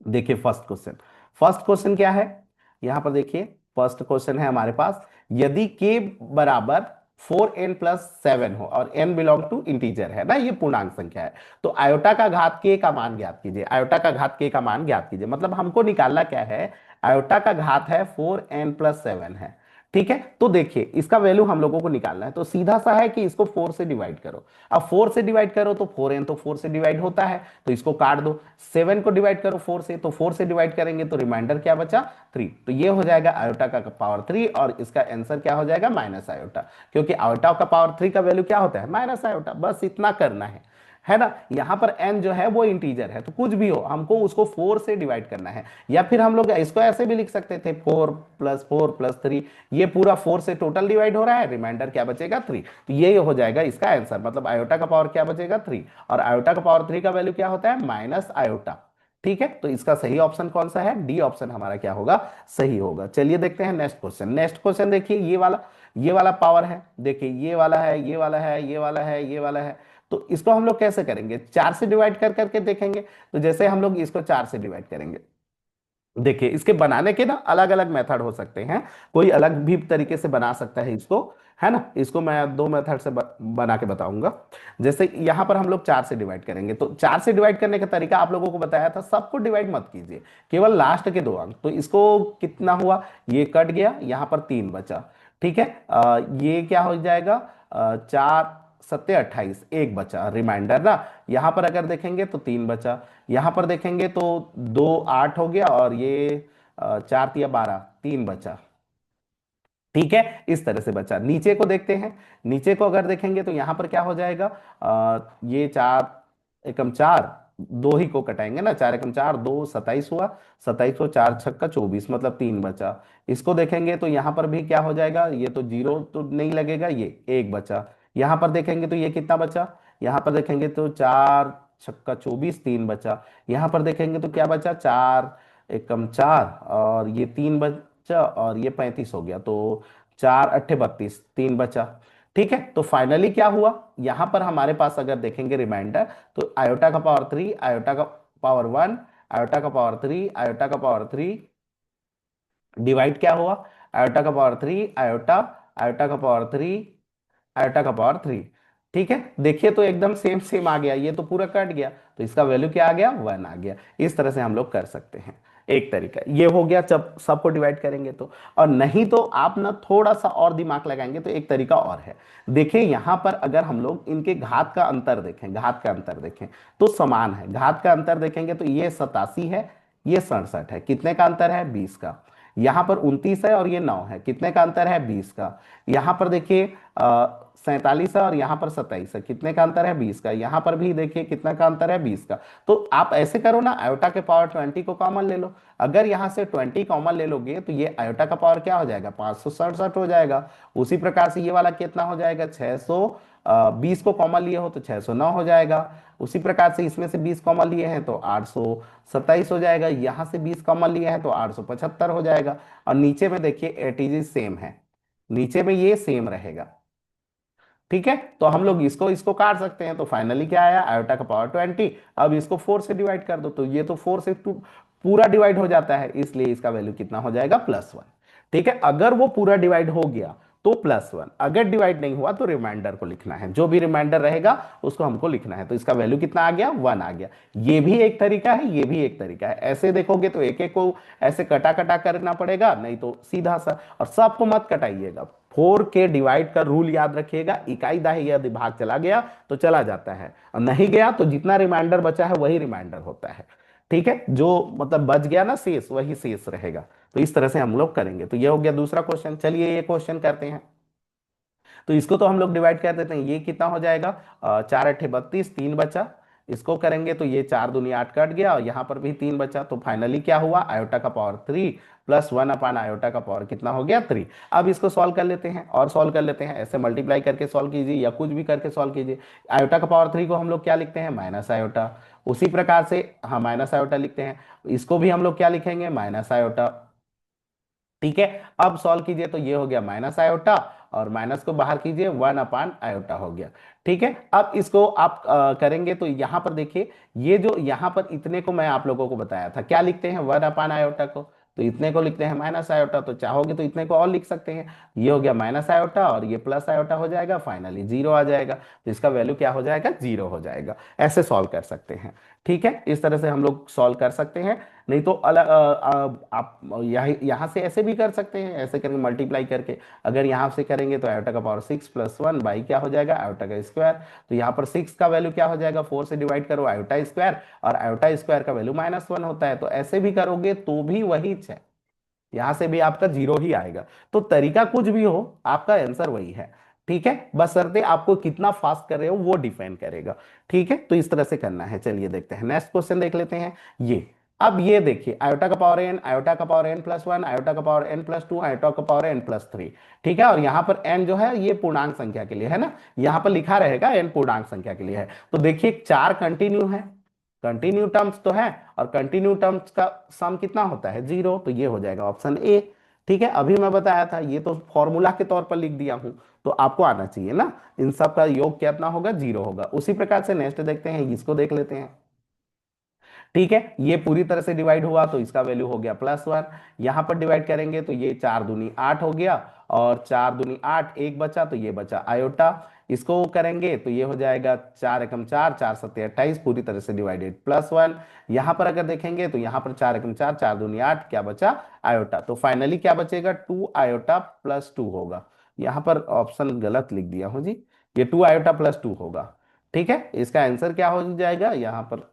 देखिए फर्स्ट क्वेश्चन, फर्स्ट क्वेश्चन क्या है, यहां पर देखिए। फर्स्ट क्वेश्चन है हमारे पास, यदि k बराबर 4n+7 हो और n बिलोंग टू इंटीजर है ना, ये पूर्णांक संख्या है, तो आयोटा का घात k का मान ज्ञात कीजिए। आयोटा का घात k का मान ज्ञात कीजिए, मतलब हमको निकालना क्या है, आयोटा का घात है 4n+7 है। ठीक है, तो देखिए इसका वैल्यू हम लोगों को निकालना है, तो सीधा सा है कि इसको 4 से डिवाइड करो। अब 4 से डिवाइड करो तो 4n तो 4 से डिवाइड होता है, तो इसको काट दो। 7 को डिवाइड करो 4 से, तो 4 से डिवाइड करेंगे तो रिमाइंडर क्या बचा, 3। तो ये हो जाएगा आयोटा का पावर 3, और इसका आंसर क्या हो जाएगा, माइनस आयोटा, क्योंकि आयोटा का पावर 3 का वैल्यू क्या होता है, माइनस आयोटा। बस इतना करना है ना। यहां पर n जो है वो इंटीजर है, तो कुछ भी हो हमको उसको 4 से डिवाइड करना है। या फिर हम लोग इसको ऐसे भी लिख सकते थे, 4+4+3, ये पूरा 4 से टोटल डिवाइड हो रहा है, रिमाइंडर क्या बचेगा, 3। तो ये हो जाएगा इसका आंसर, मतलब आयोटा का पावर क्या बचेगा, 3। और आयोटा का पावर 3 का वैल्यू क्या होता है, माइनस आयोटा। ठीक है, तो इसका सही ऑप्शन कौन सा है, डी ऑप्शन हमारा क्या होगा, सही होगा। चलिए देखते हैं नेक्स्ट क्वेश्चन। नेक्स्ट क्वेश्चन देखिए, ये वाला पावर है, देखिए ये वाला है, ये वाला है, ये वाला है, ये वाला है। तो इसको हम लोग कैसे करेंगे, 4 से डिवाइड कर करके देखेंगे। तो जैसे हम लोग इसको 4 से डिवाइड करेंगे, देखिए इसके बनाने के ना अलग अलग मेथड हो सकते हैं, कोई अलग भी तरीके से बना सकता है इसको, है ना। इसको मैं दो मेथड से बना के बताऊंगा। जैसे यहां पर हम लोग 4 से डिवाइड करेंगे, तो 4 से डिवाइड करने का तरीका आप लोगों को बताया था, सबको डिवाइड मत कीजिए, केवल लास्ट के दो अंक। तो इसको कितना हुआ, ये कट गया, यहां पर 3 बचा। ठीक है, ये क्या हो जाएगा, 4×7=28, एक बचा रिमाइंडर ना। यहां पर अगर देखेंगे तो 3 बचा, यहां पर देखेंगे तो 2 8 हो गया, और ये 4×3=12, 3 बचा। ठीक है, इस तरह से बचा। नीचे को देखते हैं, नीचे को अगर देखेंगे तो यहां पर क्या हो जाएगा, ये 4 एकम 4, दो ही को कटाएंगे ना, 4 एकम 4, 2 27 हुआ, 27 को 4×6=24, मतलब 3 बचा। इसको देखेंगे तो यहां पर भी क्या हो जाएगा, ये तो जीरो तो नहीं लगेगा, ये एक बचा। यहां पर देखेंगे तो ये कितना बचा, यहां पर देखेंगे तो 4×6=24, 3 बचा। यहां पर देखेंगे तो क्या बचा, 4 एकम 4, और ये 3 बचा, और ये 35 हो गया, तो 4×8=32, 3 बचा। ठीक है, तो फाइनली क्या हुआ, यहां पर हमारे पास अगर देखेंगे रिमाइंडर, तो आयोटा का पावर 3, आयोटा का पावर 1, आयोटा का पावर 3, आयोटा का पावर 3, डिवाइड क्या हुआ, आयोटा का पावर 3, आयोटा, आयोटा का पावर 3, आयोटा का पावर 3। ठीक है, देखिए तो एकदम सेम सेम आ गया, ये तो पूरा कट गया, तो इसका वैल्यू क्या आ गया, 1 आ गया। इस तरह से हम लोग कर सकते हैं। एक तरीका ये हो गया जब सबको डिवाइड करेंगे तो। और नहीं तो आप ना थोड़ा सा और दिमाग लगाएंगे तो एक तरीका और है। देखिए यहां पर अगर हम लोग इनके घात का अंतर देखें, घात का अंतर देखें तो समान है। घात का अंतर देखेंगे तो ये 87 है, ये 67 है, कितने का अंतर है, 20 का। यहां पर 29 है और ये 9 है, कितने का अंतर है, 20 का। यहां पर देखिए 47 है और यहाँ पर 27 है, कितने का अंतर है, 20 का। यहाँ पर भी देखिए कितना का अंतर है, 20 का। तो आप ऐसे करो ना, आयोटा के पावर 20 को कॉमन ले लो। अगर यहाँ से 20 कॉमन ले लोगे तो ये आयोटा का पावर क्या हो जाएगा, 567 हो जाएगा। उसी प्रकार से ये वाला कितना हो जाएगा, 620 को कॉमन लिए हो तो 609 हो जाएगा। उसी प्रकार से इसमें से 20 कॉमन लिए हैं तो 827 हो जाएगा। यहाँ से 20 कॉमन लिए हैं तो 875 हो जाएगा। और नीचे में देखिए एटीजी सेम है, नीचे में ये सेम रहेगा। ठीक है, तो हम लोग इसको इसको काट सकते हैं, तो फाइनली क्या आया, आयोटा का पावर 20। अब इसको 4 से डिवाइड कर दो, तो ये तो 4 से पूरा डिवाइड हो जाता है, इसलिए इसका वैल्यू कितना हो जाएगा, +1। ठीक है, अगर वो पूरा डिवाइड हो गया तो +1, अगर डिवाइड नहीं हुआ तो रिमाइंडर को लिखना है, जो भी रिमाइंडर रहेगा उसको हमको लिखना है। तो इसका वैल्यू कितना आ गया, 1 आ गया। ये भी एक तरीका है, ये भी एक तरीका है। ऐसे देखोगे तो एक एक को ऐसे कटा कटा करना पड़ेगा, नहीं तो सीधा सा। और सबको मत कटाइएगा, 4 के डिवाइड का रूल याद रखिएगा, इकाई दाही यदि भाग चला गया तो चला जाता है, और नहीं गया तो जितना रिमाइंडर बचा है वही रिमाइंडर होता है। ठीक है, जो मतलब बच गया ना शेष, वही शेष रहेगा। तो इस तरह से हम लोग करेंगे। तो ये हो गया दूसरा क्वेश्चन। चलिए ये क्वेश्चन करते हैं। तो इसको तो हम लोग डिवाइड कर देते हैं। ये कितना हो जाएगा, 4 × 8 = 32, 3 बचा। इसको करेंगे तो ये 4 × 2 = 8 कट गया, और यहाँ पर भी 3 बचा। तो फाइनली क्या हुआ, आयोटा का पावर 3 प्लस 1 आयोटा का पावर कितना हो गया, 3। अब इसको सॉल्व कर लेते हैं, और सॉल्व कर लेते हैं। ऐसे मल्टीप्लाई करके सॉल्व कीजिए या कुछ भी करके सॉल्व कीजिए। आयोटा का पावर 3 को हम लोग क्या लिखते हैं, माइनस आयोटा। उसी प्रकार से हाँ माइनस आयोटा लिखते हैं। इसको भी हम लोग क्या लिखेंगे, माइनस आयोटा। ठीक है, अब सॉल्व कीजिए तो ये हो गया माइनस आयोटा, और माइनस को बाहर कीजिए, 1/आयोटा हो गया। ठीक है, अब इसको आप करेंगे तो यहां पर देखिए, ये जो यहां पर इतने को मैं आप लोगों को बताया था, क्या लिखते हैं, 1/आयोटा को। तो इतने को लिखते हैं माइनस आयोटा। तो चाहोगे तो इतने को और लिख सकते हैं। ये हो गया माइनस आयोटा, और ये प्लस आयोटा हो जाएगा, फाइनली 0 आ जाएगा। तो इसका वैल्यू क्या हो जाएगा, 0 हो जाएगा। ऐसे सॉल्व कर सकते हैं। ठीक है, इस तरह से हम लोग सॉल्व कर सकते हैं। नहीं तो अलग आप यहाँ से ऐसे भी कर सकते हैं, ऐसे करके मल्टीप्लाई करके। अगर यहाँ से करेंगे तो आयोटा का पावर 6 + 1 बाई क्या हो जाएगा, आयोटा का स्क्वायर। तो यहाँ पर 6 का वैल्यू क्या हो जाएगा, 4 से डिवाइड करो आयोटा स्क्वायर, और आयोटा स्क्वायर का वैल्यू -1 होता है। तो ऐसे भी करोगे तो भी वही है, यहां से भी आपका 0 ही आएगा। तो तरीका कुछ भी हो, आपका आंसर वही है। ठीक है, बशर्ते आपको कितना फास्ट कर रहे हो वो डिपेंड करेगा। ठीक है, तो इस तरह से करना है। चलिए देखते हैं, नेक्स्ट क्वेश्चन देख लेते हैं। ये अब ये देखिए, आयोटा का पावर n, आयोटा का पावर n+1, आयोटा का पावर n+2, आयोटा का पावर n+3। ठीक है, और यहाँ पर n जो है ये पूर्णांक संख्या के लिए है ना, यहाँ पर लिखा रहेगा n पूर्णांक संख्या के लिए है। तो देखिए 4 कंटिन्यू है, कंटिन्यू टर्म्स तो है, और कंटिन्यू टर्म्स का सम कितना होता है, 0। तो ये हो जाएगा ऑप्शन ए। ठीक है, अभी मैं बताया था, ये तो फॉर्मूला के तौर पर लिख दिया हूं, तो आपको आना चाहिए ना। इन सब का योग कितना होगा, 0 होगा। उसी प्रकार से नेक्स्ट देखते हैं, इसको देख लेते हैं। ठीक है, ये पूरी तरह से डिवाइड हुआ तो इसका वैल्यू हो गया +1। यहां पर डिवाइड करेंगे तो ये 4 दूनी 8 हो गया, और 4 दूनी 8, एक बचा तो ये बचा आयोटा। इसको करेंगे तो ये हो जाएगा 4 एकम 4, 4 सत्ते 28, पूरी तरह से डिवाइडेड +1। यहां पर अगर देखेंगे तो यहां पर 4 एकम 4, 4 दूनी 8, क्या बचा, आयोटा। तो फाइनली क्या बचेगा, 2 आयोटा +2 होगा। यहां पर ऑप्शन गलत लिख दिया हूं जी, ये 2 आयोटा +2 होगा। ठीक है, इसका आंसर क्या हो जाएगा, यहाँ पर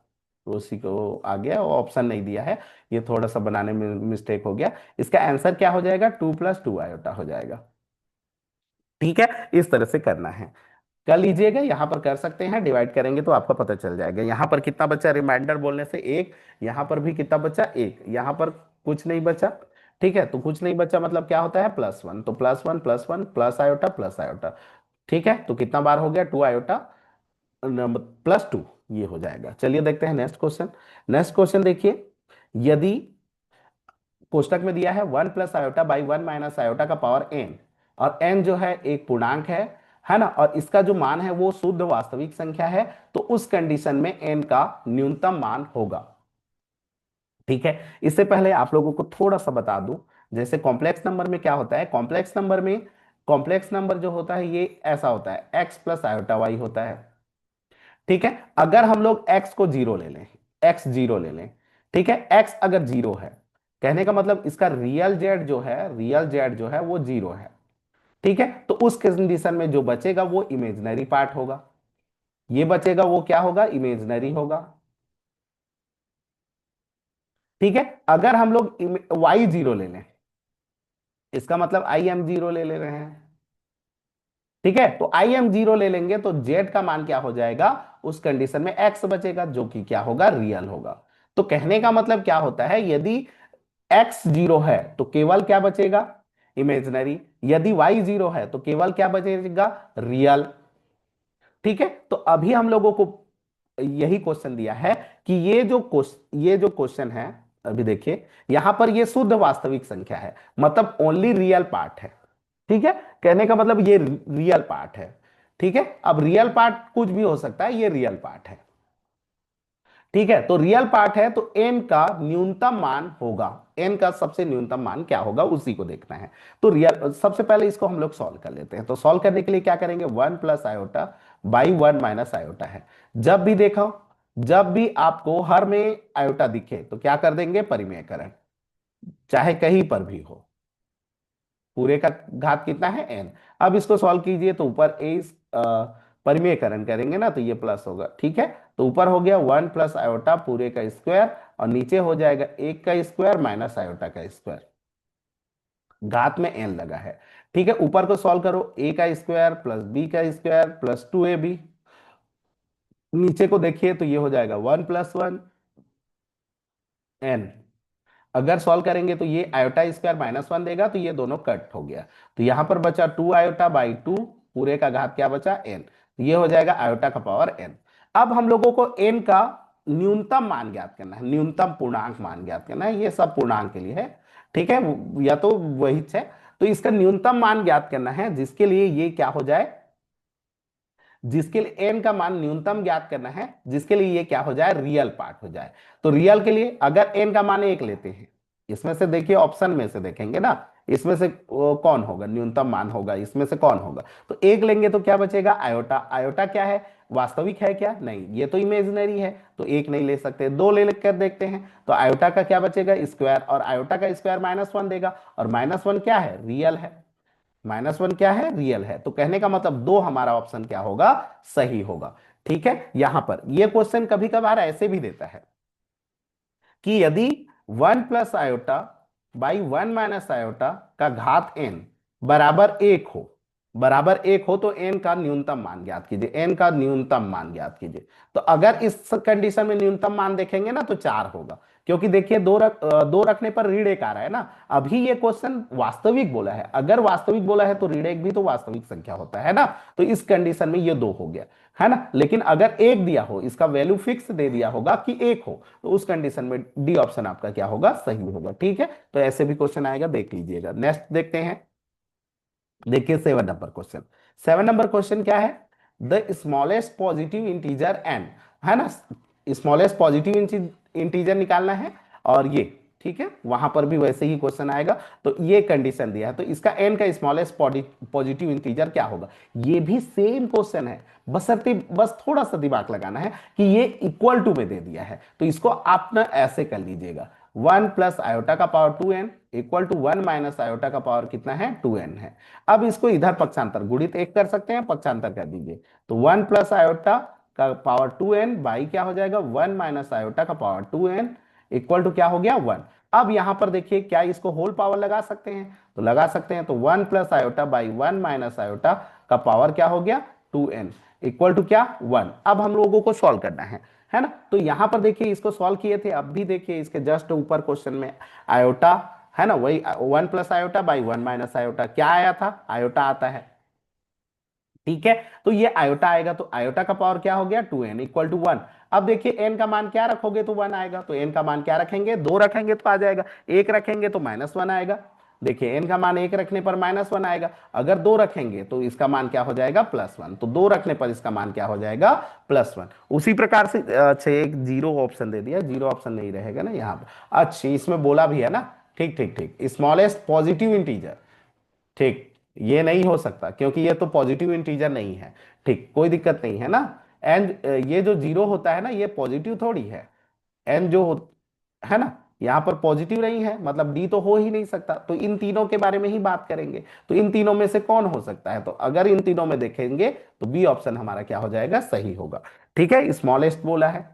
उसी को आ गया, वो ऑप्शन नहीं दिया है, ये थोड़ा सा बनाने में मिस्टेक हो गया। इसका आंसर क्या हो जाएगा, 2 + 2 आयोटा हो जाएगा। ठीक है, इस तरह से करना है। कर लीजिएगा, यहां पर कर सकते हैं, डिवाइड करेंगे तो आपका पता चल जाएगा। यहां पर कितना बचा, रिमाइंडर बोलने से 1, यहां पर भी कितना बचा, 1, यहां पर कुछ नहीं बचा। ठीक है, तो कुछ नहीं बचा मतलब क्या होता है, +1। तो +1 +1 प्लस आयोटा प्लस आयोटा। ठीक है, तो कितना बार हो गया, 2 आयोटा +2, ये हो जाएगा। चलिए देखते हैं नेक्स्ट क्वेश्चन। नेक्स्ट क्वेश्चन देखिए, यदि कोष्टक में दिया है 1 + आयोटा/1 - आयोटा का पावर n, और n जो है एक पूर्णांक है ना, और इसका जो मान है वो शुद्ध वास्तविक संख्या है, तो उस कंडीशन में n का न्यूनतम मान होगा। ठीक है, इससे पहले आप लोगों को थोड़ा सा बता दूं, जैसे कॉम्प्लेक्स नंबर में क्या होता है, कॉम्प्लेक्स नंबर में, कॉम्प्लेक्स नंबर जो होता है ये ऐसा होता है, x + आयोटा y होता है। ठीक है, अगर हम लोग x को 0 ले लें, x 0 ले लें, ठीक है, x अगर 0 है, कहने का मतलब इसका रियल जेड जो है, रियल जेड जो है वो 0 है। ठीक है, तो उस कंडीशन में जो बचेगा वो इमेजिनरी पार्ट होगा, ये बचेगा वो क्या होगा, इमेजिनरी होगा। ठीक है, अगर हम लोग y 0 ले लें, इसका मतलब आई एम 0 ले ले रहे हैं। ठीक है, तो आई एम 0 ले लेंगे तो जेड का मान क्या हो जाएगा, उस कंडीशन में एक्स बचेगा, जो कि क्या होगा, रियल होगा। तो कहने का मतलब क्या होता है, यदि एक्स 0 है तो केवल क्या बचेगा, इमेजिनरी। यदि वाई 0 है तो केवल क्या बचेगा, रियल। ठीक है, तो अभी हम लोगों को यही क्वेश्चन दिया है कि ये जो क्वेश्चन है, अभी देखिए यहां पर ये शुद्ध वास्तविक संख्या है, मतलब ओनली रियल पार्ट है। ठीक है, कहने का मतलब ये रियल पार्ट है। ठीक है, अब रियल पार्ट कुछ भी हो सकता है, ये रियल पार्ट है। ठीक है, तो रियल पार्ट है, तो एन का न्यूनतम मान होगा, एन का सबसे न्यूनतम मान क्या होगा उसी को देखना है। तो रियल, सबसे पहले इसको हम लोग सॉल्व कर लेते हैं। तो सॉल्व करने के लिए क्या करेंगे, 1 + आयोटा/1 - आयोटा है। जब भी देखो, जब भी आपको हर में आयोटा दिखे तो क्या कर देंगे, परिमेयकरण, चाहे कहीं पर भी हो। पूरे का घात कितना है, एन। अब इसको सॉल्व कीजिए, तो ऊपर ए परिमेयकरण करेंगे ना, तो ये प्लस होगा। ठीक है, तो ऊपर हो गया 1 + आयोटा पूरे का स्क्वायर, और नीचे हो जाएगा 1 का स्क्वायर माइनस आयोटा का स्क्वायर, घात में एन लगा है। ठीक है, ऊपर को सॉल्व करो, a² + b² + 2ab। नीचे को देखिए तो ये हो जाएगा 1 + 1 n। अगर सॉल्व करेंगे तो ये आयोटा² - 1 देगा, तो ये दोनों कट हो गया। तो यहां पर बचा 2 आयोटा/2, पूरे का घात क्या बचा, एन। ये हो जाएगा आयोटा का पावर एन। अब हम लोगों को एन का न्यूनतम मान ज्ञात करना है, न्यूनतम पूर्णांक मान ज्ञात करना है। ये सब पूर्णांक के लिए है। ठीक है, या तो वही है। तो इसका न्यूनतम मान ज्ञात करना है, जिसके लिए ये क्या हो जाए, जिसके लिए एन का मान न्यूनतम ज्ञात करना है, जिसके लिए ये क्या हो जाए, रियल पार्ट हो जाए। तो रियल के लिए अगर एन का मान 1 लेते हैं, इसमें से देखिए ऑप्शन में से देखेंगे ना, इसमें से कौन होगा, न्यूनतम मान होगा, इसमें से कौन होगा। तो 1 लेंगे तो क्या बचेगा, आयोटा। आयोटा क्या है, वास्तविक है क्या, नहीं, ये तो इमेजिनरी है, तो 1 नहीं ले सकते। 2 ले लेकर देखते हैं, तो आयोटा का क्या बचेगा, स्क्वायर, और आयोटा का स्क्वायर -1 देगा, और -1 क्या है, रियल है। -1 क्या है, रियल है। तो कहने का मतलब दो हमारा ऑप्शन क्या होगा, सही होगा। ठीक है, यहां पर ये क्वेश्चन कभी कभार ऐसे भी देता है कि यदि 1 + आयोटा/1 - आयोटा का घात एन बराबर 1 हो तो एन का न्यूनतम मान ज्ञात कीजिए, एन का न्यूनतम मान ज्ञात कीजिए। तो अगर इस कंडीशन में न्यूनतम मान देखेंगे ना, तो 4 होगा, क्योंकि देखिए दो रखने पर ऋण 1 आ रहा है ना। अभी ये क्वेश्चन वास्तविक बोला है, अगर वास्तविक बोला है तो ऋण 1 भी तो वास्तविक संख्या होता है ना। तो इस कंडीशन में ये 2 हो गया, है ना। लेकिन अगर 1 दिया हो, इसका वैल्यू फिक्स दे दिया होगा कि 1 हो, तो उस कंडीशन में डी ऑप्शन आपका क्या होगा, सही होगा। ठीक है, तो ऐसे भी क्वेश्चन आएगा, देख लीजिएगा। नेक्स्ट देखते हैं, देखिए 7 नंबर क्वेश्चन। 7 नंबर क्वेश्चन क्या है, the smallest positive integer N, है ना। स्मॉलेस्ट पॉजिटिव इंटीजर निकालना है, और ये, ठीक है, वहां पर भी वैसे ही क्वेश्चन आएगा। तो ये कंडीशन दिया है, तो इसका एन का स्मॉलेस्ट पॉजिटिव इंटीजर क्या होगा। ये भी सेम क्वेश्चन है, बशर्ते बस थोड़ा सा दिमाग लगाना है कि ये इक्वल टू में दे दिया है, तो इसको आप ना ऐसे कर लीजिएगा, 1 + आयोटा का power 2n equal to 1 - iota का पावर कितना है, 2n है। अब इसको इधर पक्षांतर गुणित 1 कर सकते हैं, पक्षांतर कर दीजिए, तो 1 + आयोटा का पावर 2n बाई क्या हो जाएगा, 1 - आयोटा का पावर 2n इक्वल टू क्या हो गया, 1। अब यहां पर देखिए, क्या इसको होल पावर लगा सकते हैं, तो लगा सकते हैं। तो 1 + आयोटा/1 - आयोटा का पावर क्या हो गया, 2n इक्वल टू क्या, 1। अब हम लोगों को सॉल्व करना है ना। तो यहां पर देखिए, इसको सॉल्व किए थे, अब भी देखिए इसके जस्ट ऊपर क्वेश्चन में आयोटा, है ना, वही 1 + आयोटा/1 - आयोटा क्या आया था, आयोटा आता है। ठीक है, तो ये आयोटा आएगा, तो आयोटा का पावर क्या हो गया, 2n इक्वल टू 1। अब देखिए एन का मान क्या रखोगे तो 1 आएगा, तो एन का मान क्या रखेंगे, 2 रखेंगे तो आ जाएगा, 1 रखेंगे तो -1 आएगा। देखिए एन का मान 1 रखने पर -1 आएगा, अगर 2 रखेंगे तो इसका मान क्या हो जाएगा, +1। तो 2 रखने पर इसका मान क्या हो जाएगा, +1। उसी प्रकार से अच्छा, एक जीरो ऑप्शन दे दिया, जीरो ऑप्शन नहीं रहेगा ना यहाँ पर। अच्छा, इसमें बोला भी है ना, ठीक ठीक ठीक, स्मॉलेस्ट पॉजिटिव इंटीजर, ठीक, ये नहीं हो सकता क्योंकि ये तो पॉजिटिव इंटीजर नहीं है। ठीक, कोई दिक्कत नहीं है ना। एंड ये जो जीरो होता है ना, ये पॉजिटिव थोड़ी है। एन जो हो, है ना, यहाँ पर पॉजिटिव नहीं है, मतलब डी तो हो ही नहीं सकता। तो इन तीनों के बारे में ही बात करेंगे, तो इन तीनों में से कौन हो सकता है, तो अगर इन तीनों में देखेंगे तो बी ऑप्शन हमारा क्या हो जाएगा, सही होगा। ठीक है, स्मॉलेस्ट बोला है,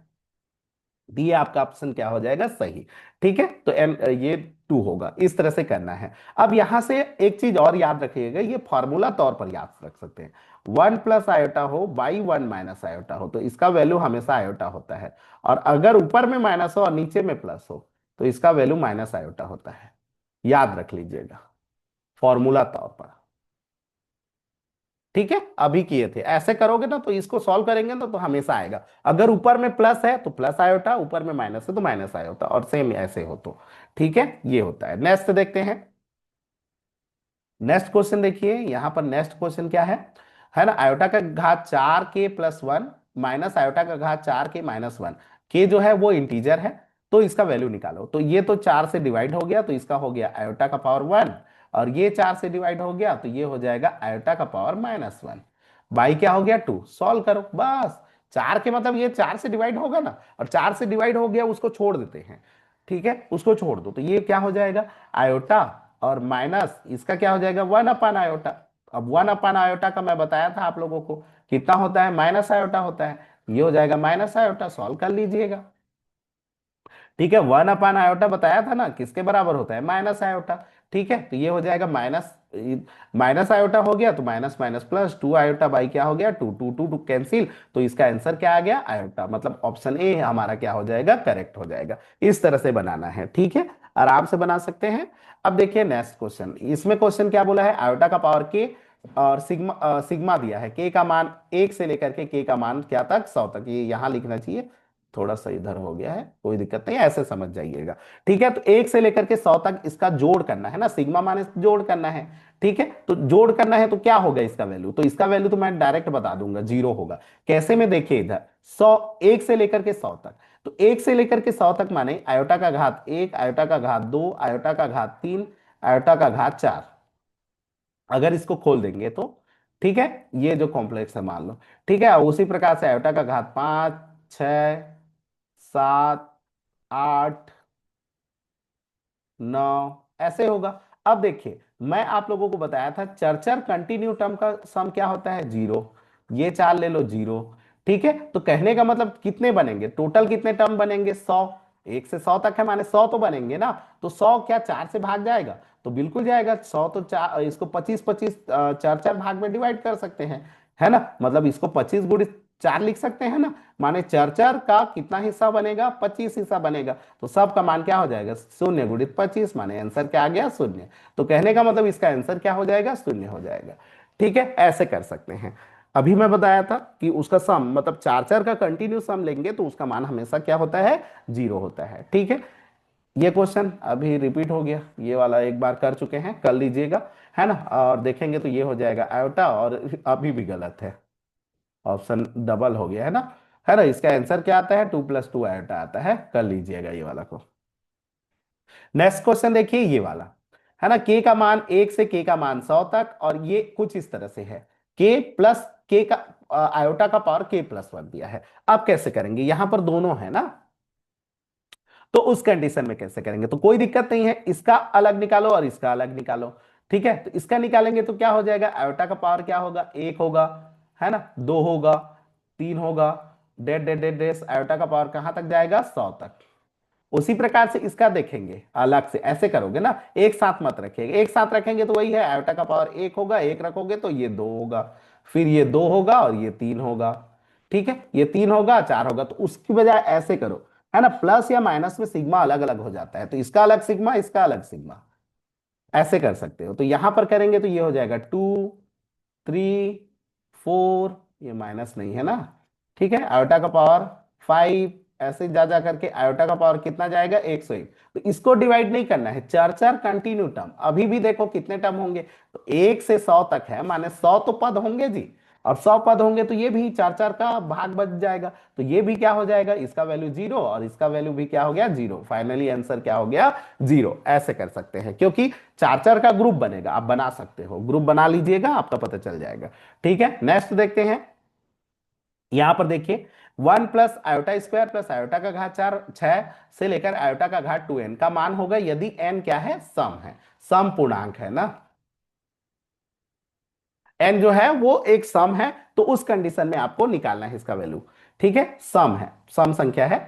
डी आपका ऑप्शन क्या हो जाएगा, सही। ठीक है, तो एम ये 2 होगा, इस तरह से करना है। अब यहां से एक चीज और याद रखिएगा, ये फॉर्मूला तौर पर याद रख सकते हैं। 1 + आयोटा हो बाई 1 - आयोटा हो, तो इसका वैल्यू हमेशा आयोटा होता है। और अगर ऊपर में माइनस हो और नीचे में प्लस हो, तो इसका वैल्यू -आयोटा होता है। याद रख लीजिएगा, फॉर्मूला तौर पर। ठीक है, अभी किए थे, ऐसे करोगे ना, तो इसको सॉल्व करेंगे ना, तो हमेशा आएगा। अगर ऊपर में प्लस है तो प्लस आयोटा, ऊपर में माइनस है तो माइनस आयोटा, और सेम ऐसे हो तो। ठीक है, ये होता है। नेक्स्ट देखते हैं, नेक्स्ट क्वेश्चन देखिए, यहां पर नेक्स्ट क्वेश्चन क्या है ना, आयोटा का घात 4 के +1 माइनस आयोटा का घात 4 के -1। के जो है वो इंटीजर है, तो इसका वैल्यू निकालो। तो ये तो 4 से डिवाइड हो गया, तो इसका हो गया आयोटा का पावर 1, और ये 4 से डिवाइड हो गया तो ये हो जाएगा आयोटा का पावर -1, बाई क्या हो गया 2। सॉल्व करो बस। 4 के मतलब ये 4 से डिवाइड होगा ना, और 4 से डिवाइड हो गया उसको छोड़ देते हैं, ठीक है, उसको छोड़ दो, तो ये क्या हो जाएगा आयोटा, और माइनस इसका क्या हो जाएगा 1/आयोटा। अब 1/आयोटा का मैं बताया था आप लोगों को कितना होता है, -आयोटा होता है, ये हो जाएगा -आयोटा। सॉल्व कर लीजिएगा, ठीक है। 1/आयोटा बताया था ना किसके बराबर होता है, -आयोटा, ठीक है। तो ये हो जाएगा माइनस आयोटा हो गया, तो minus minus plus 2 iota by क्या हो गया 2, 2 2 2 कैंसिल, तो इसका आंसर क्या आ गया आयोटा, मतलब ऑप्शन ए हमारा क्या हो जाएगा करेक्ट हो जाएगा। इस तरह से बनाना है, ठीक है, आराम से बना सकते हैं। अब देखिए नेक्स्ट क्वेश्चन, इसमें क्वेश्चन क्या बोला है, आयोटा का पावर के और सिग्मा सिग्मा दिया है, के का मान 1 से लेकर के का मान क्या तक 100 तक, ये यहां लिखना चाहिए, थोड़ा सा इधर हो गया है, कोई दिक्कत नहीं, ऐसे समझ जाइएगा, ठीक है। तो 1 से लेकर के 100 तक इसका जोड़ करना है ना, सिग्मा माने जोड़ करना है, ठीक है। तो जोड़ करना है तो क्या होगा इसका वैल्यू, तो इसका वैल्यू तो मैं डायरेक्ट बता दूंगा, 0 होगा। कैसे में देखिए इधर 100, 1 से लेकर के 100 तक, तो 1 से लेकर के 100 तक माने आयोटा का घात 1, आयोटा का घात 2, आयोटा का घात 3, आयोटा का घात 4, अगर इसको खोल देंगे तो, ठीक है, ये जो कॉम्प्लेक्स है मान लो, ठीक है। उसी प्रकार से आयोटा का घात 5, 6, 7, 8, 9, ऐसे होगा। अब देखिए मैं आप लोगों को बताया था चर कंटिन्यू टर्म का सम क्या होता है 0, ये 4 ले लो 0, ठीक है। तो कहने का मतलब कितने बनेंगे, टोटल कितने टर्म बनेंगे 100, 1 से 100 तक है माने 100 तो बनेंगे ना, तो 100 क्या 4 से भाग जाएगा, तो बिल्कुल जाएगा 100, तो 4 इसको 25 25 चार चार भाग में डिवाइड कर सकते हैं, है ना, मतलब इसको 25 गुणित 4 लिख सकते हैं ना, माने चार चार का कितना हिस्सा बनेगा 25 हिस्सा बनेगा, तो सब का मान क्या हो जाएगा 0 गुणित 25, माने आंसर क्या आ गया 0। तो कहने का मतलब इसका आंसर क्या हो जाएगा 0 हो जाएगा, ठीक है, ऐसे कर सकते हैं। अभी मैं बताया था कि उसका सम मतलब चार चार का कंटिन्यू सम लेंगे तो उसका मान हमेशा क्या होता है 0 होता है, ठीक है। ये क्वेश्चन अभी रिपीट हो गया, ये वाला एक बार कर चुके हैं, कर लीजिएगा, है ना, और देखेंगे तो ये हो जाएगा आयोटा, और अभी भी गलत है, ऑप्शन डबल हो गया है ना, है ना। इसका आंसर क्या आता है 2 + 2 आयोटा आता है, कर लीजिएगा ये वाला को। नेक्स्ट क्वेश्चन देखिए ये वाला, है ना, के का मान 1 से के का मान 100 तक, और ये कुछ इस तरह से है, के प्लस के का आयोटा का पावर k+1 दिया है। अब कैसे करेंगे, यहां पर दोनों है ना, तो उस कंडीशन में कैसे करेंगे, तो कोई दिक्कत नहीं है, इसका अलग निकालो और इसका अलग निकालो, ठीक है। तो इसका निकालेंगे तो क्या हो जाएगा, आयोटा का पावर क्या होगा 1 होगा, है ना, 2 होगा, 3 होगा, डेट डेट डेट डेट आयोटा का पावर कहां तक जाएगा 100 तक। उसी प्रकार से इसका देखेंगे अलग से, ऐसे करोगे ना, एक साथ मत रखिएगा, एक साथ रखेंगे तो वही है आयोटा का पावर 1 होगा, एक रखोगे तो ये 2 होगा, फिर ये 2 होगा और ये 3 होगा, ठीक है, ये 3 होगा 4 होगा, तो उसकी बजाय ऐसे करो, है ना, प्लस या माइनस में सिग्मा अलग अलग हो जाता है, तो इसका अलग सिग्मा इसका अलग सिग्मा, ऐसे कर सकते हो। तो यहां पर करेंगे तो ये हो जाएगा 2, 3, 4, ये माइनस नहीं है ना, ठीक है, आयोटा का पावर 5, ऐसे जा जा करके आयोटा का पावर कितना जाएगा 101। तो इसको डिवाइड नहीं करना है, चार चार कंटिन्यू टर्म, अभी भी देखो कितने टर्म होंगे, तो 1 से 100 तक है माने 100 तो पद होंगे जी, और 100 पद होंगे तो ये भी चार चार का भाग बच जाएगा, तो ये भी क्या हो जाएगा, इसका वैल्यू 0 और इसका वैल्यू भी क्या हो गया 0, फाइनली आंसर क्या हो गया 0। ऐसे कर सकते हैं, क्योंकि चार चार का ग्रुप बनेगा, आप बना सकते हो, ग्रुप बना लीजिएगा आपका पता चल जाएगा, ठीक है। नेक्स्ट देखते हैं, यहां पर देखिए 1 + आयोटा स्क्वायर प्लस आयोटा का घात 4 6 से लेकर आयोटा का घात 2n का मान होगा यदि n क्या है सम है, सम पूर्णांक है ना, n जो है वो एक सम है, तो उस कंडीशन में आपको निकालना है इसका वैल्यू, ठीक है, सम है, सम संख्या है,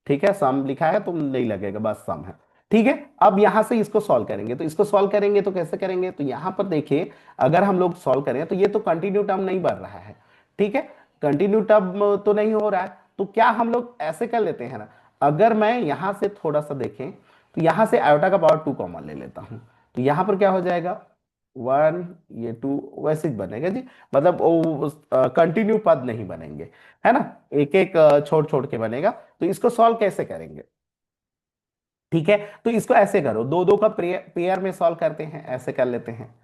ठीक है, सम लिखा है तो नहीं लगेगा, बस सम है, ठीक है। अब यहां से इसको सॉल्व करेंगे, तो इसको सॉल्व करेंगे तो कैसे करेंगे, तो यहां पर देखिए अगर हम लोग सॉल्व करें तो ये तो कंटिन्यू टर्म नहीं बढ़ रहा है, ठीक है, कंटिन्यू टर्म तो नहीं हो रहा है, तो क्या हम लोग ऐसे कर लेते हैं ना, अगर मैं यहां से थोड़ा सा देखें तो यहां से आयोटा का पावर 2 कॉमन ले लेता हूं, तो यहां पर क्या हो जाएगा 1, ये 2, वैसे ही बनेगा जी, मतलब वो कंटिन्यू पद नहीं बनेंगे, है ना, एक एक छोड़ छोड़ के बनेगा। तो इसको सॉल्व कैसे करेंगे, ठीक है, तो इसको ऐसे करो, दो दो का पेयर में सॉल्व करते हैं, ऐसे कर लेते हैं,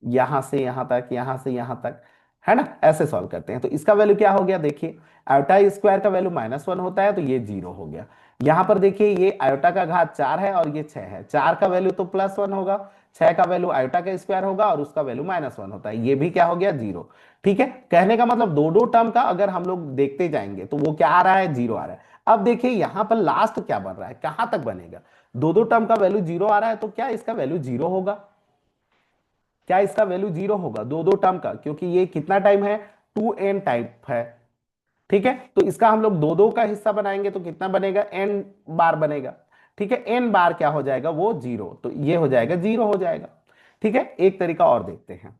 यहां से यहां तक, यहां से यहां तक, है ना, ऐसे सॉल्व करते हैं। तो इसका वैल्यू क्या हो गया देखिए, आयोटा स्क्वायर का वैल्यू -1 होता है तो ये 0 हो गया। यहां पर देखिए ये आयोटा का घात 4 है और ये 6 है, 4 का वैल्यू तो +1 होगा, 6 का वैल्यू आयोटा का स्क्वायर होगा और उसका वैल्यू -1 होता है, ये भी क्या हो गया 0। ठीक है, कहने का मतलब दो दो टर्म का अगर हम लोग देखते जाएंगे तो वो क्या आ रहा है, 0 आ रहा है। अब देखिए यहां पर लास्ट क्या बन रहा है, कहां तक बनेगा, दो दो टर्म का वैल्यू 0 आ रहा है तो क्या इसका वैल्यू 0 होगा, क्या इसका वैल्यू 0 होगा दो दो टर्म का, क्योंकि ये कितना टाइम है, 2n टाइप है। ठीक है, तो इसका हम लोग दो दो का हिस्सा बनाएंगे तो कितना बनेगा, n बार बनेगा। ठीक है, n बार क्या हो जाएगा, वो 0, तो ये हो जाएगा 0 हो जाएगा। ठीक है, एक तरीका और देखते हैं,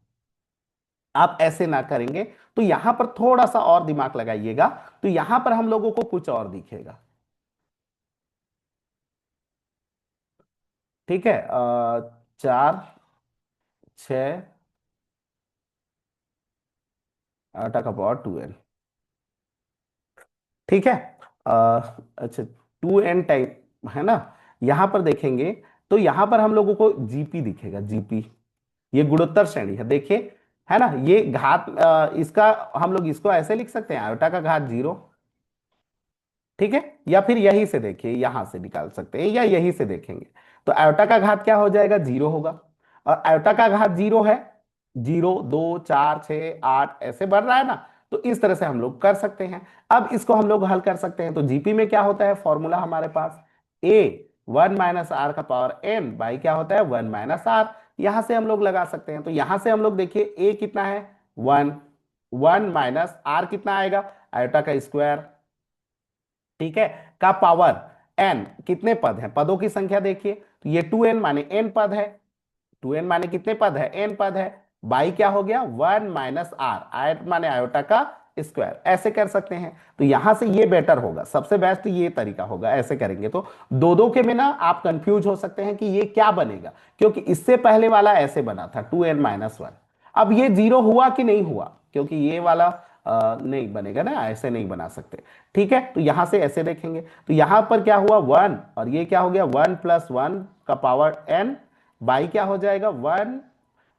आप ऐसे ना करेंगे तो यहां पर थोड़ा सा और दिमाग लगाइएगा, तो यहां पर हम लोगों को कुछ और दिखेगा। ठीक है, 4 6 आटा का पावर 2n। ठीक है, अच्छा 2n टाइप है ना, यहां पर देखेंगे तो यहां पर हम लोगों को जीपी दिखेगा, जीपी, ये गुणोत्तर श्रेणी है देखिए, है ना, ये घात इसका हम लोग इसको ऐसे लिख सकते हैं, आयोटा का घात 0। ठीक है, या फिर यहीं से देखिए, यहां से निकाल सकते हैं या यहीं से देखेंगे, तो आयोटा का घात क्या हो जाएगा, 0 होगा। और आयोटा का घात 0 है, 0 2 4 6 8 ऐसे बढ़ रहा है ना, तो इस तरह से हम लोग कर सकते हैं। अब इसको हम लोग हल कर सकते हैं, तो जीपी में क्या होता है, फॉर्मूला हमारे पास ए 1 - r⁻n बाई क्या होता है, 1 - r। यहां से हम लोग लगा सकते हैं, तो यहां से हम लोग देखिए ए कितना है, 1, 1 - r कितना आएगा, आयोटा का स्क्वायर। ठीक है, का पावर n, कितने पद हैं, पदों की संख्या देखिए, तो ये 2n माने n पद है, 2n माने कितने पद है, n पद है, बाई क्या हो गया, 1 - r, आयत माने आयोटा का स्क्वायर, ऐसे कर सकते हैं। तो यहां से ये बेटर होगा, सबसे बेस्ट ये तरीका होगा, ऐसे करेंगे तो दो दो के में ना आप कंफ्यूज हो सकते हैं कि ये क्या बनेगा, क्योंकि इससे पहले वाला ऐसे बना था 2n - 1। अब ये 0 हुआ कि नहीं हुआ, क्योंकि ये वाला नहीं बनेगा ना, ऐसे नहीं बना सकते। ठीक है, तो यहां से ऐसे देखेंगे, तो यहां पर क्या हुआ 1 और ये क्या हो गया, 1 + 1 का पावर n बाई क्या हो जाएगा, 1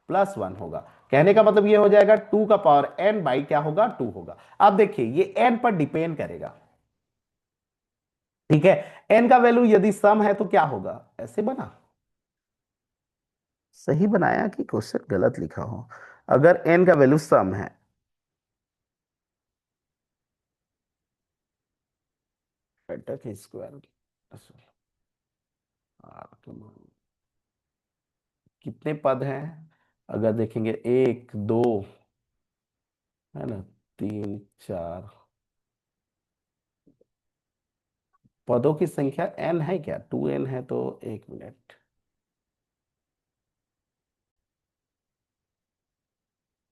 + 1 होगा। कहने का मतलब ये हो जाएगा 2 का पावर n बाई क्या होगा, 2 होगा। अब देखिए ये n पर डिपेंड करेगा। ठीक है, n का वैल्यू यदि सम है तो क्या होगा, ऐसे बना, सही बनाया कि क्वेश्चन गलत लिखा हो, अगर n का वैल्यू सम है, बेटा के स्क्वायर कितने पद हैं, अगर देखेंगे 1 2, है ना, 3 4, पदों की संख्या n है क्या, 2n है, तो एक मिनट,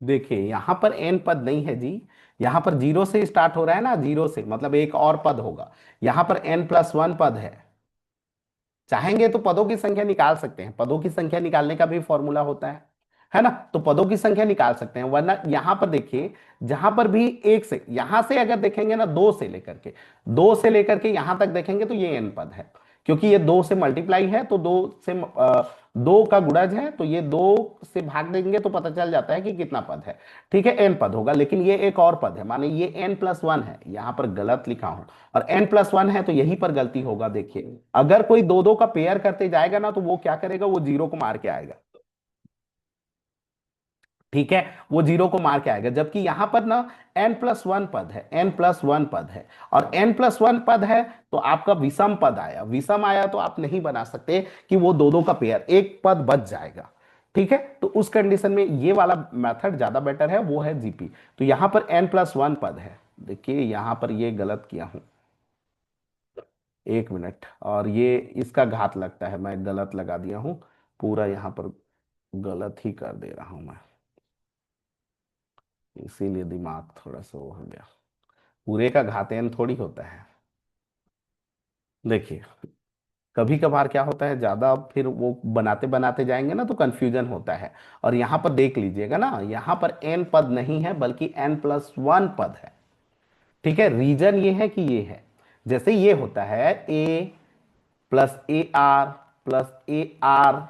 देखिए यहां पर n पद नहीं है जी, यहां पर 0 से स्टार्ट हो रहा है ना, 0 से मतलब एक और पद होगा, यहां पर n + 1 पद है। चाहेंगे तो पदों की संख्या निकाल सकते हैं, पदों की संख्या निकालने का भी फॉर्मूला होता है ना, तो पदों की संख्या निकाल सकते हैं, वरना यहां पर देखिए, जहां पर भी एक से, यहां से अगर देखेंगे ना, दो से लेकर के यहां तक देखेंगे तो ये n पद है, क्योंकि ये दो से मल्टीप्लाई है, तो दो का गुणज है, तो ये दो से भाग देंगे तो पता चल जाता है कि कितना पद है। ठीक है, n पद होगा, लेकिन ये एक और पद है, माने ये n + 1 है, यहां पर गलत लिखा हूं, और n + 1 है तो यहीं पर गलती होगा। देखिए अगर कोई दो दो का पेयर करते जाएगा ना, तो वो क्या करेगा, वो 0 को मार के आएगा। ठीक है, वो 0 को मार के आएगा, जबकि यहां पर ना n + 1 पद है, n + 1 पद है, और n + 1 पद है, तो आपका विषम पद आया, विषम आया तो आप नहीं बना सकते कि वो दो दो का पेयर, एक पद बच जाएगा। ठीक है, तो उस कंडीशन में ये वाला मेथड ज्यादा बेटर है, वो है जीपी। तो यहां पर n + 1 पद है, देखिए यहां पर ये गलत किया हूं, एक मिनट, और ये इसका घात लगता है, मैं गलत लगा दिया हूं, पूरा यहां पर गलत ही कर दे रहा हूं मैं, इसीलिए दिमाग थोड़ा सा वो हो गया, पूरे का घातेन थोड़ी होता है। देखिए कभी कभार क्या होता है, ज्यादा फिर वो बनाते बनाते जाएंगे ना तो कंफ्यूजन होता है, और यहां पर देख लीजिएगा ना, यहां पर n पद नहीं है बल्कि n + 1 पद है। ठीक है, रीजन ये है कि ये है, जैसे ये होता है a + ar + ar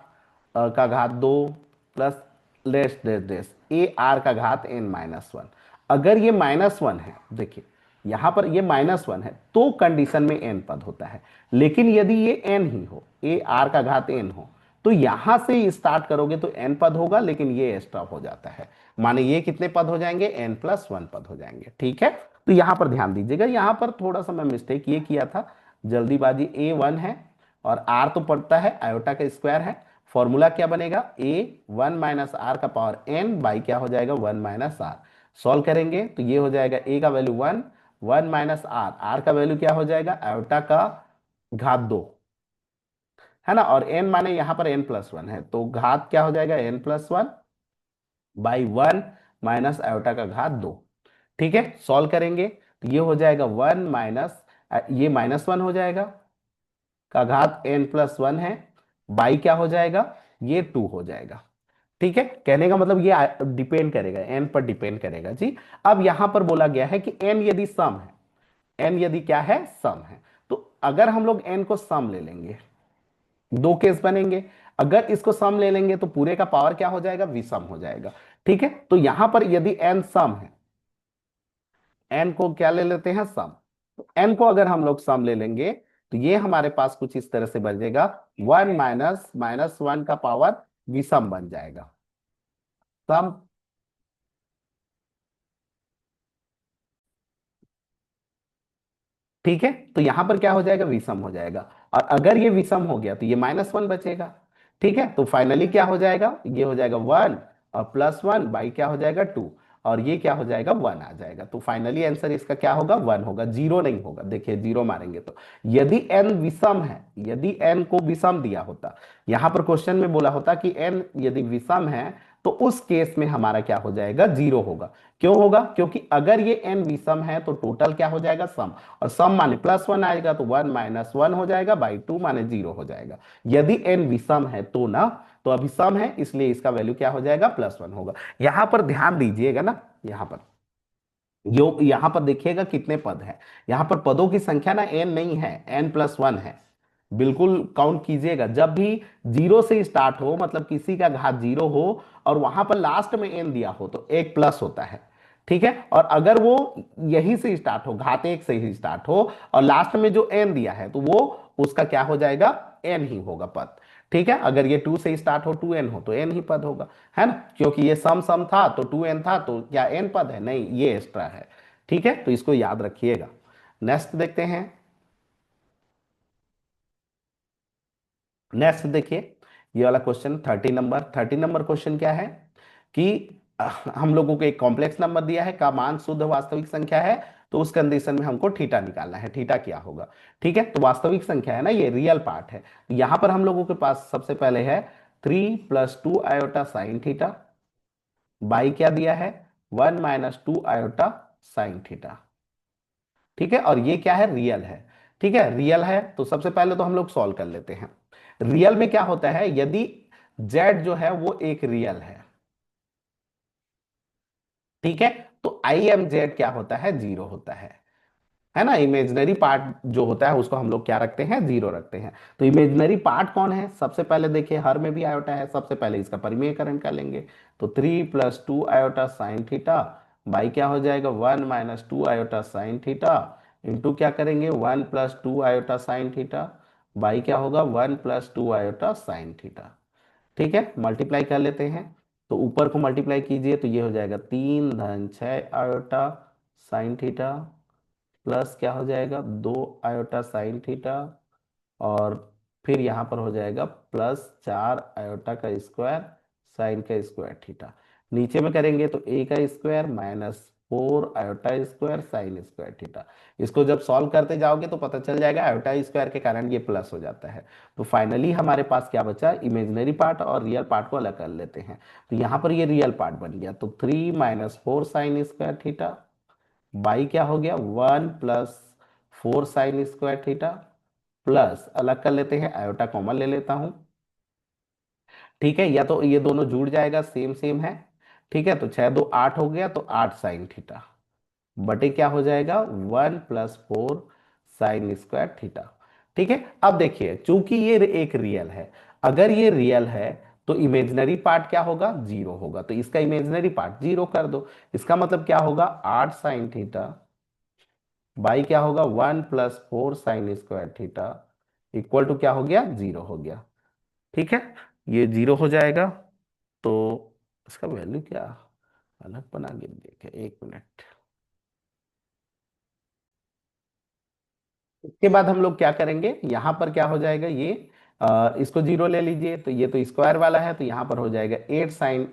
का घात 2 + लेस ए आर का घात एन माइनस वन। अगर ये -1 है, देखिए यहां पर ये -1 है तो कंडीशन में एन पद होता है। लेकिन यदि ये एन ही हो, ए आर का घात एन हो, तो यहां से स्टार्ट करोगे तो एन पद होगा, लेकिन ये स्टॉप हो जाता है। माने ये कितने पद हो जाएंगे, n+1 पद हो जाएंगे। ठीक है, तो यहां पर ध्यान दीजिएगा, यहां पर थोड़ा सा मैं मिस्टेक ये किया था, जल्दीबाजी। a1 है और r तो पड़ता है आयोटा का स्क्वायर है। फॉर्मूला क्या बनेगा, a1 - r का पावर n बाई क्या हो जाएगा, 1 - r। सॉल्व करेंगे तो ये हो जाएगा, a का वैल्यू 1, 1 - r, r का वैल्यू क्या हो जाएगा, आयोटा का घात 2, है ना। और n माने यहां पर n+1 है, तो घात क्या हो जाएगा, n+1 बाई 1 - आयोटा का घात 2। ठीक है, सॉल्व करेंगे तो ये हो जाएगा 1 माइनस, ये -1 हो जाएगा, का घात n+1 है, बाई क्या हो जाएगा, ये 2 हो जाएगा। ठीक है, कहने का मतलब ये डिपेंड करेगा, एन पर डिपेंड करेगा जी। अब यहां पर बोला गया है कि एन यदि सम है, एन यदि क्या है, सम है, तो अगर हम लोग एन को सम ले लेंगे, दो केस बनेंगे। अगर इसको सम ले लेंगे तो पूरे का पावर क्या हो जाएगा, विषम हो जाएगा। ठीक है, तो यहां पर यदि एन सम है, एन को क्या ले लेते हैं, सम। तो एन को अगर हम लोग सम ले लेंगे तो ये हमारे पास कुछ इस तरह से बन जाएगा, 1 - -1 का पावर विषम बन जाएगा। सम, ठीक है, तो यहां पर क्या हो जाएगा, विषम हो जाएगा। और अगर ये विषम हो गया तो ये -1 बचेगा। ठीक है, तो फाइनली क्या हो जाएगा, ये हो जाएगा 1 और +1 बाई क्या हो जाएगा 2, और ये क्या हो जाएगा, 1 आ जाएगा। तो फाइनली आंसर इसका क्या होगा, 1 होगा, जीरो नहीं होगा। देखिए जीरो मारेंगे तो, यदि n विषम है, यदि n को विषम दिया होता, यहां पर क्वेश्चन में बोला होता कि n यदि विषम है तो उस केस में हमारा क्या हो जाएगा, जीरो होगा। क्यों होगा, क्योंकि अगर ये n विषम है तो टोटल क्या हो जाएगा, सम। और सम माने +1 आएगा तो 1 - 1 हो जाएगा बाई 2 माने 0 हो जाएगा। यदि n विषम है तो ना, तो अभी सम है इसलिए इसका वैल्यू क्या हो जाएगा, +1 होगा। यहां पर ध्यान दीजिएगा ना, यहां पर यो यहां पर देखिएगा कितने पद हैं। यहां पर पदों की संख्या ना n नहीं है, n+1 है। बिल्कुल काउंट कीजिएगा, जब भी जीरो से स्टार्ट हो, मतलब किसी का घात जीरो हो और वहां पर लास्ट में n दिया हो तो एक प्लस होता है। ठीक है, और अगर वो यही से स्टार्ट हो, घात 1 से ही स्टार्ट हो और लास्ट में जो n दिया है तो वो उसका क्या हो जाएगा, n ही होगा पद। ठीक है, अगर ये 2 से स्टार्ट हो, 2n हो तो n ही पद होगा, है ना। क्योंकि ये सम सम था तो 2n था, तो क्या n पद है, नहीं, ये एक्स्ट्रा है। ठीक है, तो इसको याद रखिएगा। नेक्स्ट देखते हैं। नेक्स्ट देखिए, ये वाला क्वेश्चन 30 नंबर क्वेश्चन क्या है कि हम लोगों को एक कॉम्प्लेक्स नंबर दिया है का मान शुद्ध वास्तविक संख्या है, तो उस कंडीशन में हमको थीटा निकालना है। थीटा क्या होगा, ठीक है, तो वास्तविक संख्या है ना, ये रियल पार्ट है। यहां पर हम लोगों के पास सबसे पहले है 3 + 2 i sin थीटा बाई क्या दिया है, 1 - 2 i sin थीटा। ठीक है, और ये क्या है, रियल है। ठीक है, रियल है तो सबसे पहले तो हम लोग सॉल्व कर लेते हैं। रियल में क्या होता है, यदि z जो है वो एक रियल ठीक है, तो आई एम जेड क्या होता है, जीरो होता है ना। इमेजिनरी पार्ट जो होता है उसको हम लोग क्या रखते हैं, जीरो रखते हैं। तो इमेजिनरी पार्ट कौन है, सबसे पहले देखिए हर में भी आयोटा है, सबसे पहले इसका परिमेयकरण कर लेंगे। तो 3 + 2 i sin थीटा बाई क्या हो जाएगा, 1 - 2 i sin थीटा, इंटू क्या करेंगे, 1 + 2 i sin थीटा बाई क्या होगा, 1 + 2 i sin थीटा। ठीक है, मल्टीप्लाई कर लेते हैं। तो ऊपर को मल्टीप्लाई कीजिए तो ये हो जाएगा 3 - 6 i sin थीटा प्लस क्या हो जाएगा, 2 i sin थीटा, और फिर यहां पर हो जाएगा +4 i का स्क्वायर sin का स्क्वायर थीटा। नीचे में करेंगे तो a का square -4 i square sin square theta. इसको जब सॉल्व करते जाओगे तो पता चल जाएगा आयोटा स्क्वायर के कारण ये प्लस हो जाता है। तो फाइनली हमारे पास क्या बचा, इमेजिनरी पार्ट और रियल पार्ट को अलग कर लेते हैं। तो यहाँ पर ये रियल पार्ट बन गया, तो 3 - 4 sin स्क्वायर थीटा बाई क्या हो गया, 1 + 4 sin स्क्वायर थीटा, प्लस अलग कर लेते हैं, आयोटा कॉमन ले लेता हूं। ठीक है, या तो ये दोनों जुड़ जाएगा, सेम सेम है। ठीक है, तो 6 × 2 = 8 हो गया, तो 8 sin थीटा बटे क्या हो जाएगा, 1 + 4 sin स्क्वायर थीटा। ठीक है, अब देखिए चूंकि ये एक रियल है, अगर ये रियल है तो इमेजिनरी पार्ट क्या होगा, जीरो होगा, तो इसका इमेजिनरी पार्ट जीरो कर दो। इसका मतलब क्या होगा, 8 sin थीटा बाई क्या होगा, 1 + 4 sin² थीटा इक्वल टू क्या हो गया, जीरो हो गया। ठीक है, ये जीरो हो जाएगा। तो इसका वैल्यू क्या, अलग बना के देखे, 1 मिनट। इसके बाद हम लोग क्या करेंगे, यहां पर क्या हो जाएगा, ये इसको जीरो ले लीजिए, तो ये तो स्क्वायर वाला है, तो यहां पर हो जाएगा 8 sin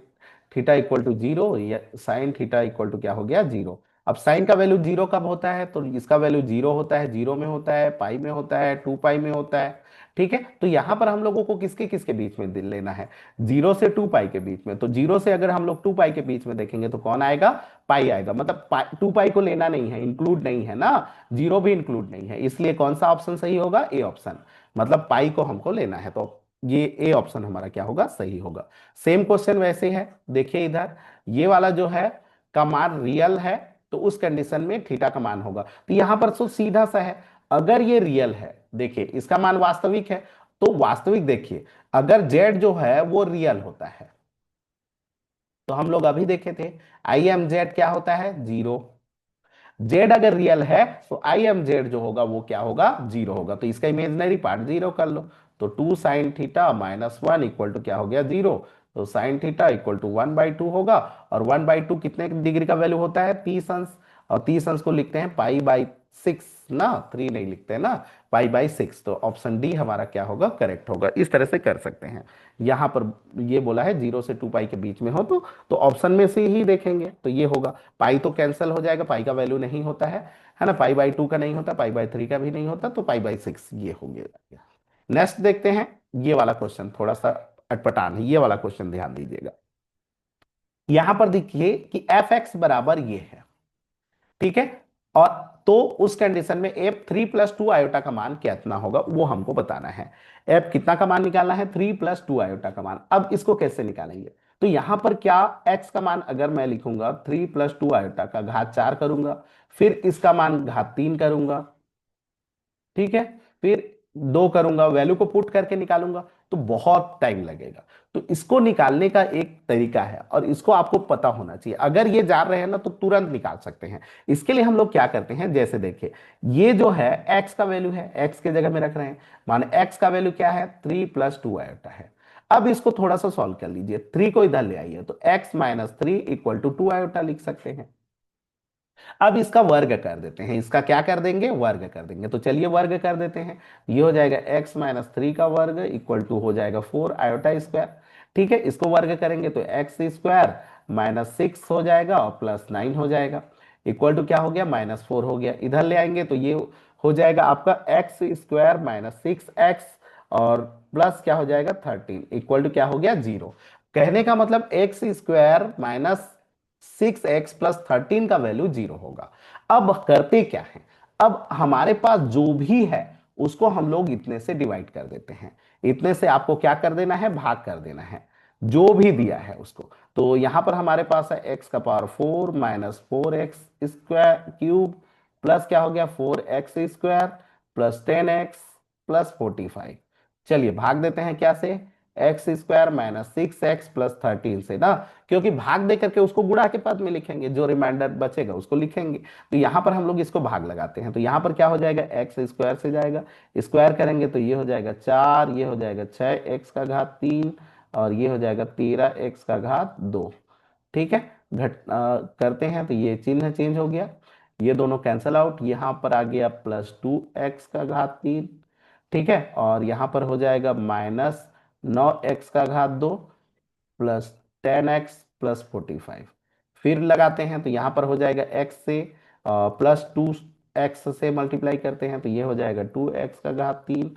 theta equal to zero, या साइन थीटा इक्वल टू क्या हो गया, जीरो। अब साइन का वैल्यू जीरो कब होता है, तो इसका वैल्यू जीरो होता है, जीरो में होता है, पाई में होता है, 2 पाई में होता है। ठीक है, तो यहां पर हम लोगों को किसके किसके बीच में लेना है, 0 से 2 पाई के बीच में। तो जीरो से अगर हम लोग 2 पाई के बीच में देखेंगे तो कौन आएगा, पाई आएगा, मतलब 2 पाई को लेना नहीं है, इंक्लूड नहीं है ना, जीरो भी इंक्लूड नहीं है, इसलिए कौन सा ऑप्शन सही होगा, ए ऑप्शन। मतलब पाई को हमको लेना है, तो ये ए ऑप्शन हमारा क्या होगा, सही होगा। सेम क्वेश्चन वैसे है, देखिए इधर, ये वाला जो है का मान रियल है, तो उस कंडीशन में थीटा का मान होगा। तो यहां पर तो सीधा सा है, अगर ये रियल है, देखिए इसका मान वास्तविक है, तो वास्तविक देखिए, अगर जेड जो है वो रियल होता है, तो हम लोग अभी देखे थे, आई एम जेड क्या होता है, जीरो। जेड अगर रियल है तो आई एम जेड जो होगा वो क्या होगा, जीरो होगा, तो इसका इमेजिनरी पार्ट जीरो कर लो। तो 2 sin थीटा - 1 इक्वल टू क्या हो गया, जीरो। तो साइन थीटा इक्वल टू 1/2 होगा, और 1/2 कितने डिग्री का वैल्यू होता है, 30 अंश। और 30 अंश को लिखते हैं पाई/6 ना, 3 नहीं लिखते ना, पाई/6। तो ऑप्शन डी हमारा क्या होगा, करेक्ट होगा। इस तरह से कर सकते हैं। यहां पर ये बोला है 0 से 2 पाई के बीच में हो, तो ऑप्शन में से ही देखेंगे तो ये होगा। पाई तो कैंसिल हो जाएगा, पाई का वैल्यू नहीं होता है ना, पाई/2 का नहीं होता, पाई/3 का भी नहीं होता, तो पाई/6 ये हो गया। नेक्स्ट देखते हैं, ये वाला क्वेश्चन थोड़ा सा अटपटान है, ये वाला क्वेश्चन ध्यान दीजिएगा। यहां पर देखिए कि एफ एक्स बराबर ये है, ठीक है, और तो उस कंडीशन में एफ 3 + 2 आयोटा का मान कितना होगा वो हमको बताना है। एफ कितना का मान निकालना है, 3 + 2 आयोटा का मान। अब इसको कैसे निकालेंगे, तो यहां पर क्या, एक्स का मान अगर मैं लिखूंगा 3 + 2 आयोटा का घात 4 करूंगा, फिर इसका मान घात 3 करूंगा, ठीक है, फिर दो करूंगा, वैल्यू को पुट करके निकालूंगा, तो बहुत टाइम लगेगा। तो इसको निकालने का एक तरीका है, और इसको आपको पता होना चाहिए, अगर ये जान रहे हैं ना तो तुरंत निकाल सकते हैं। इसके लिए हम लोग क्या करते हैं, जैसे देखिए, ये जो है एक्स का वैल्यू है, एक्स के जगह में रख रहे हैं, माने एक्स का वैल्यू क्या है, 3 + 2 आयोटा है। अब इसको थोड़ा सा सॉल्व कर लीजिए, 3 को इधर ले आइए, तो x - 3 इक्वल टू 2 आयोटा लिख सकते हैं। अब इसका वर्ग कर देते हैं, इसका क्या कर देंगे, वर्ग कर देंगे, तो चलिए वर्ग कर देते हैं। ये हो जाएगा x - 3 का वर्ग इक्वल टू हो जाएगा 4 आयोटा स्क्वायर। ठीक है, इसको वर्ग करेंगे तो x² - 6 हो जाएगा और +9 हो जाएगा, इक्वल टू क्या हो गया, -4 हो गया। इधर ले आएंगे तो ये हो जाएगा आपका x² - 6x, और प्लस क्या हो जाएगा 13 इक्वल टू क्या हो गया, जीरो। कहने का मतलब x² - 6x + 13 का वैल्यू जीरो होगा। अब करते क्या है, अब हमारे पास जो भी है उसको हम लोग इतने से डिवाइड कर देते हैं। इतने से आपको क्या कर देना है, भाग कर देना है, जो भी दिया है उसको। तो यहां पर हमारे पास है x⁴ -4x² प्लस क्या हो गया, 4x² +10x +45। चलिए भाग देते हैं क्या से, x² - 6x + 13 से ना, क्योंकि भाग दे करके उसको गुणा के पद में लिखेंगे, जो रिमाइंडर बचेगा उसको लिखेंगे। तो यहां पर हम लोग इसको भाग लगाते हैं, तो यहां पर क्या हो जाएगा, x² से जाएगा, स्क्वायर करेंगे तो ये हो जाएगा 4, ये हो जाएगा 6x⁻3, और ये हो जाएगा 13x⁻2। ठीक है, करते हैं तो ये चिन्ह चेंज हो गया, ये दोनों कैंसल आउट, यहां पर आ गया +2x⁻3। ठीक है, और यहां पर हो जाएगा -9x⁻2 +10x + 45। फिर लगाते हैं तो यहां पर हो जाएगा x से +2x से मल्टीप्लाई करते हैं तो ये हो जाएगा 2x⁻3,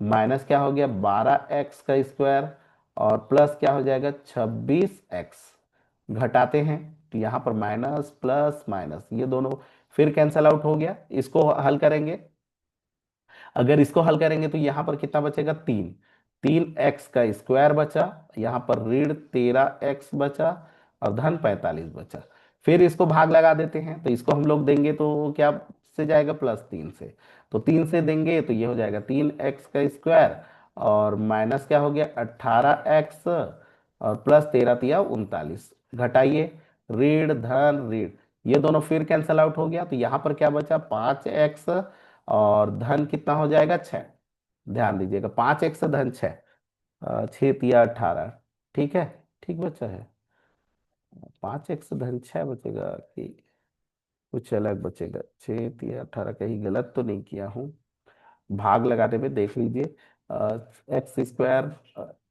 माइनस क्या हो गया 12x² और प्लस क्या हो जाएगा 26x। घटाते हैं तो यहां पर माइनस प्लस माइनस ये दोनों फिर कैंसल आउट हो गया। इसको हल करेंगे, अगर इसको हल करेंगे तो यहां पर कितना बचेगा, 3 3x² बचा, यहां पर ऋण 13x बचा, और धन 45 बचा। फिर इसको भाग लगा देते हैं, तो इसको हम लोग देंगे तो क्या से जाएगा, +3 से। तो 3 से देंगे तो ये हो जाएगा 3x² और माइनस क्या हो गया 18x और प्लस 13 × 3 = 39, घटाइए, ऋण धन ऋण, ये दोनों फिर कैंसल आउट हो गया, तो यहाँ पर क्या बचा 5x, और धन कितना हो जाएगा 6। ध्यान दीजिएगा 5x धन 6, 6 × 3 = 18, ठीक है, ठीक बचा है। 5x धन 6 बचेगा कि कुछ अलग बचेगा? 6 × 3 = 18, कहीं गलत तो नहीं किया हूँ? भाग लगाने में देख लीजिए, x²,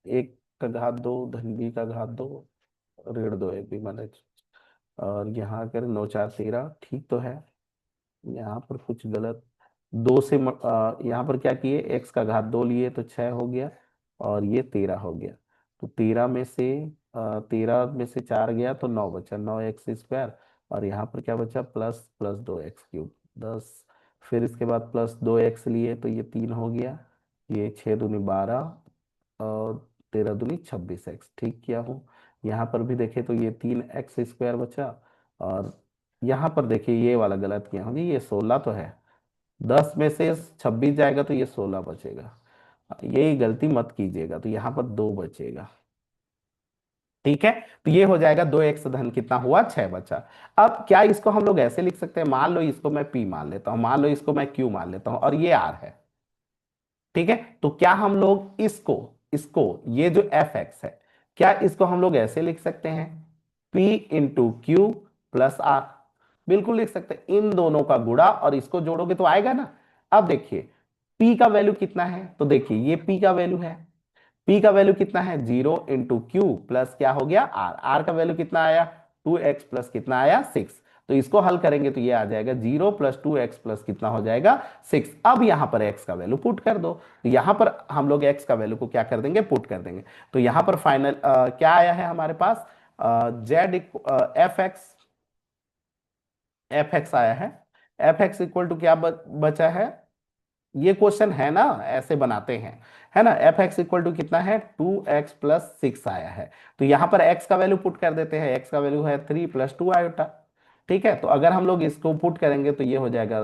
एक का घात दो, धन बी का घात दो, ऋण दो एक भी माने, और यहाँ करें 9 × 4 = 13, ठीक तो है। यहाँ पर कुछ गलत, दो से यहाँ पर क्या किए, x का घात 2 लिए तो 6 हो गया, और ये 13 हो गया। तो 13 में से 4 गया तो 9 बचा, 9x², और यहाँ पर क्या बचा, प्लस प्लस 2x³ 10, फिर इसके बाद प्लस 2x लिए तो ये 3 हो गया, ये 6 × 2 = 12, और 13 × 2 = 26x, ठीक किया हूँ। यहाँ पर भी देखें तो ये 3x² बचा, और यहाँ पर देखिए ये वाला गलत किया हूँ जी, ये 16 तो है, 10 में से 26 जाएगा तो ये 16 बचेगा, यही गलती मत कीजिएगा, तो यहाँ पर 2 बचेगा, ठीक है। तो ये हो जाएगा 2x धन कितना हुआ, 6 बचा। अब क्या इसको हम लोग ऐसे लिख सकते हैं, मान लो इसको मैं p मान लेता हूं, मान लो इसको मैं q मान लेता हूं, और ये r है, ठीक है। तो क्या हम लोग इसको इसको ये जो एफ एक्स है, क्या इसको हम लोग ऐसे लिख सकते हैं, P × Q + R? बिल्कुल लिख सकते हैं, इन दोनों का गुणा और इसको जोड़ोगे तो आएगा ना। अब देखिए P का वैल्यू कितना है, तो देखिए ये P का वैल्यू है, P का वैल्यू कितना है, 0 × Q प्लस क्या हो गया R, R का वैल्यू कितना आया 2x प्लस कितना आया 6। तो इसको हल करेंगे तो ये आ जाएगा 0 + 2x प्लस कितना हो जाएगा 6। अब यहां पर x का वैल्यू पुट कर दो, तो यहां पर हम लोग x का वैल्यू को क्या कर देंगे, पुट कर देंगे। तो यहां पर फाइनल क्या आया है हमारे पास, Z F X, F X आया है। एफ एक्स इक्वल टू क्या बचा है, ये क्वेश्चन है ना, ऐसे बनाते हैं, है ना। एफ एक्स इक्वल टू कितना है, 2x + 6 आया है। तो यहां पर x का वैल्यू पुट कर देते हैं, x का वैल्यू है 3 + 2 आयोटा, ठीक है। तो अगर हम लोग इसको पुट करेंगे तो ये हो जाएगा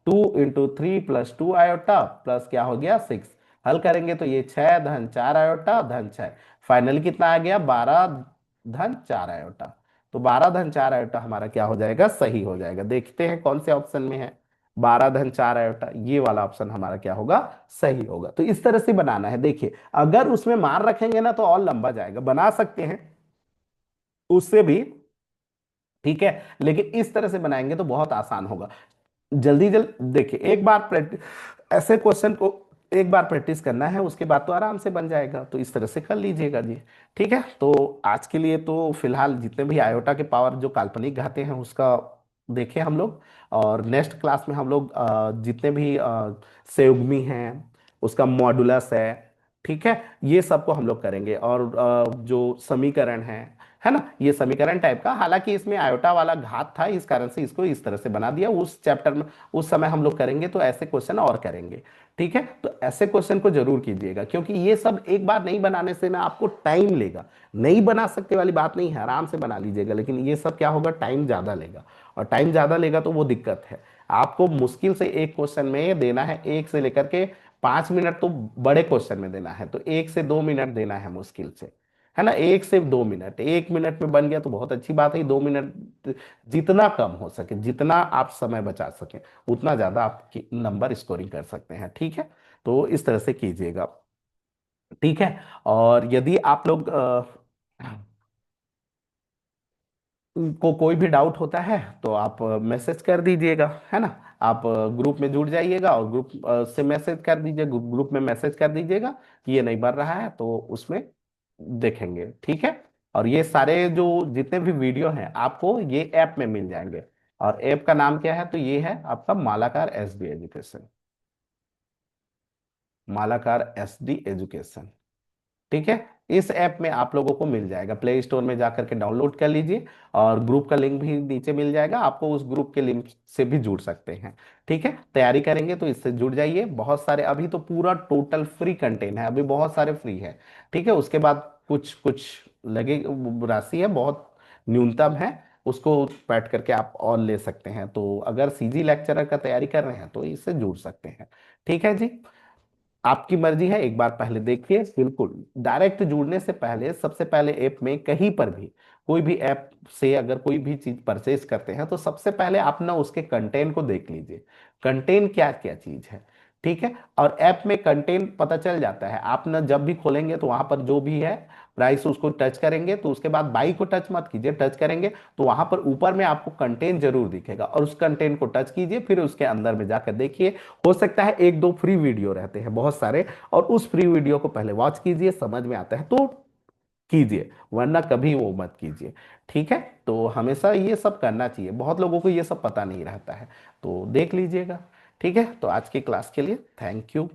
2 × 3 + 2 आयोटा प्लस क्या हो गया 6, हल करेंगे तो ये 6 धन 4 आयोटा धन 6, फाइनली कितना आ गया 12 धन 4 आयोटा। तो 12 धन 4 आयोटा हमारा क्या हो जाएगा, सही हो जाएगा। देखते हैं कौन से ऑप्शन में है, 12 धन 4 आयोटा, ये वाला ऑप्शन हमारा क्या होगा, सही होगा। तो इस तरह से बनाना है, देखिए अगर उसमें मार रखेंगे ना तो और लंबा जाएगा, बना सकते हैं उससे भी, ठीक है, लेकिन इस तरह से बनाएंगे तो बहुत आसान होगा। जल्दी जल्द देखिए, एक बार प्रैक्टिस, ऐसे क्वेश्चन को एक बार प्रैक्टिस करना है, उसके बाद तो आराम से बन जाएगा। तो इस तरह से कर लीजिएगा जी, ठीक है। तो आज के लिए तो फिलहाल जितने भी आयोटा के पावर जो काल्पनिक घाते हैं उसका देखें हम लोग, और नेक्स्ट क्लास में हम लोग जितने भी संयुग्मी हैं, उसका मॉडुलस ठीक है, ये सब को हम लोग करेंगे। और जो समीकरण है ना, ये समीकरण टाइप का, हालांकि इसमें आयोटा वाला घात था, इस कारण से इसको इस तरह से बना दिया, उस चैप्टर में उस समय हम लोग करेंगे तो ऐसे क्वेश्चन और करेंगे, ठीक है। तो ऐसे क्वेश्चन को जरूर कीजिएगा, क्योंकि ये सब एक बार नहीं बनाने से ना आपको टाइम लेगा, नहीं बना सकते वाली बात नहीं है, आराम से बना लीजिएगा, लेकिन ये सब क्या होगा, टाइम ज्यादा लेगा, और टाइम ज्यादा लेगा तो वो दिक्कत है। आपको मुश्किल से एक क्वेश्चन में देना है 1 से लेकर के 5 मिनट, तो बड़े क्वेश्चन में देना है तो 1 से 2 मिनट देना है मुश्किल से, है ना। 1 से 2 मिनट, 1 मिनट में बन गया तो बहुत अच्छी बात है, 2 मिनट जितना कम हो सके, जितना आप समय बचा सके उतना ज्यादा आप नंबर स्कोरिंग कर सकते हैं, ठीक है। तो इस तरह से कीजिएगा, ठीक है। और यदि आप लोग को कोई भी डाउट होता है तो आप मैसेज कर दीजिएगा, है ना। आप ग्रुप में जुड़ जाइएगा और ग्रुप से मैसेज कर दीजिए, ग्रुप में मैसेज कर दीजिएगा कि ये नहीं बन रहा है, तो उसमें देखेंगे, ठीक है। और ये सारे जो जितने भी वीडियो हैं आपको ये ऐप में मिल जाएंगे, और ऐप का नाम क्या है, तो ये है आपका Malakar SD education, Malakar SD education, ठीक है। इस ऐप में आप लोगों को मिल जाएगा, प्ले स्टोर में जाकर के डाउनलोड कर लीजिए, और ग्रुप का लिंक भी नीचे मिल जाएगा आपको, उस ग्रुप के लिंक से भी जुड़ सकते हैं, ठीक है। तैयारी करेंगे तो इससे जुड़ जाइए, बहुत सारे अभी तो पूरा टोटल फ्री कंटेंट है, अभी बहुत सारे फ्री है, ठीक है। उसके बाद कुछ कुछ लगे राशि है, बहुत न्यूनतम है, उसको पैट करके आप और ले सकते हैं। तो अगर CG लेक्चरर का तैयारी कर रहे हैं तो इससे जुड़ सकते हैं, ठीक है जी। आपकी मर्जी है, एक बार पहले देखिए। बिल्कुल डायरेक्ट जुड़ने से पहले सबसे पहले ऐप में कहीं पर भी कोई भी ऐप से अगर कोई भी चीज परचेज करते हैं तो सबसे पहले आप ना उसके कंटेंट को देख लीजिए, कंटेंट क्या क्या चीज है। ठीक है, और ऐप में कंटेंट पता चल जाता है। आप ना जब भी खोलेंगे तो वहां पर जो भी है प्राइस उसको टच करेंगे, तो उसके बाद बाई को टच मत कीजिए, टच करेंगे तो वहां पर ऊपर में आपको कंटेंट जरूर दिखेगा, और उस कंटेंट को टच कीजिए, फिर उसके अंदर में जाकर देखिए। हो सकता है एक दो फ्री वीडियो रहते हैं बहुत सारे, और उस फ्री वीडियो को पहले वॉच कीजिए, समझ में आता है तो कीजिए, वरना कभी वो मत कीजिए। ठीक है, तो हमेशा ये सब करना चाहिए, बहुत लोगों को ये सब पता नहीं रहता है, तो देख लीजिएगा। ठीक है, तो आज की क्लास के लिए थैंक यू।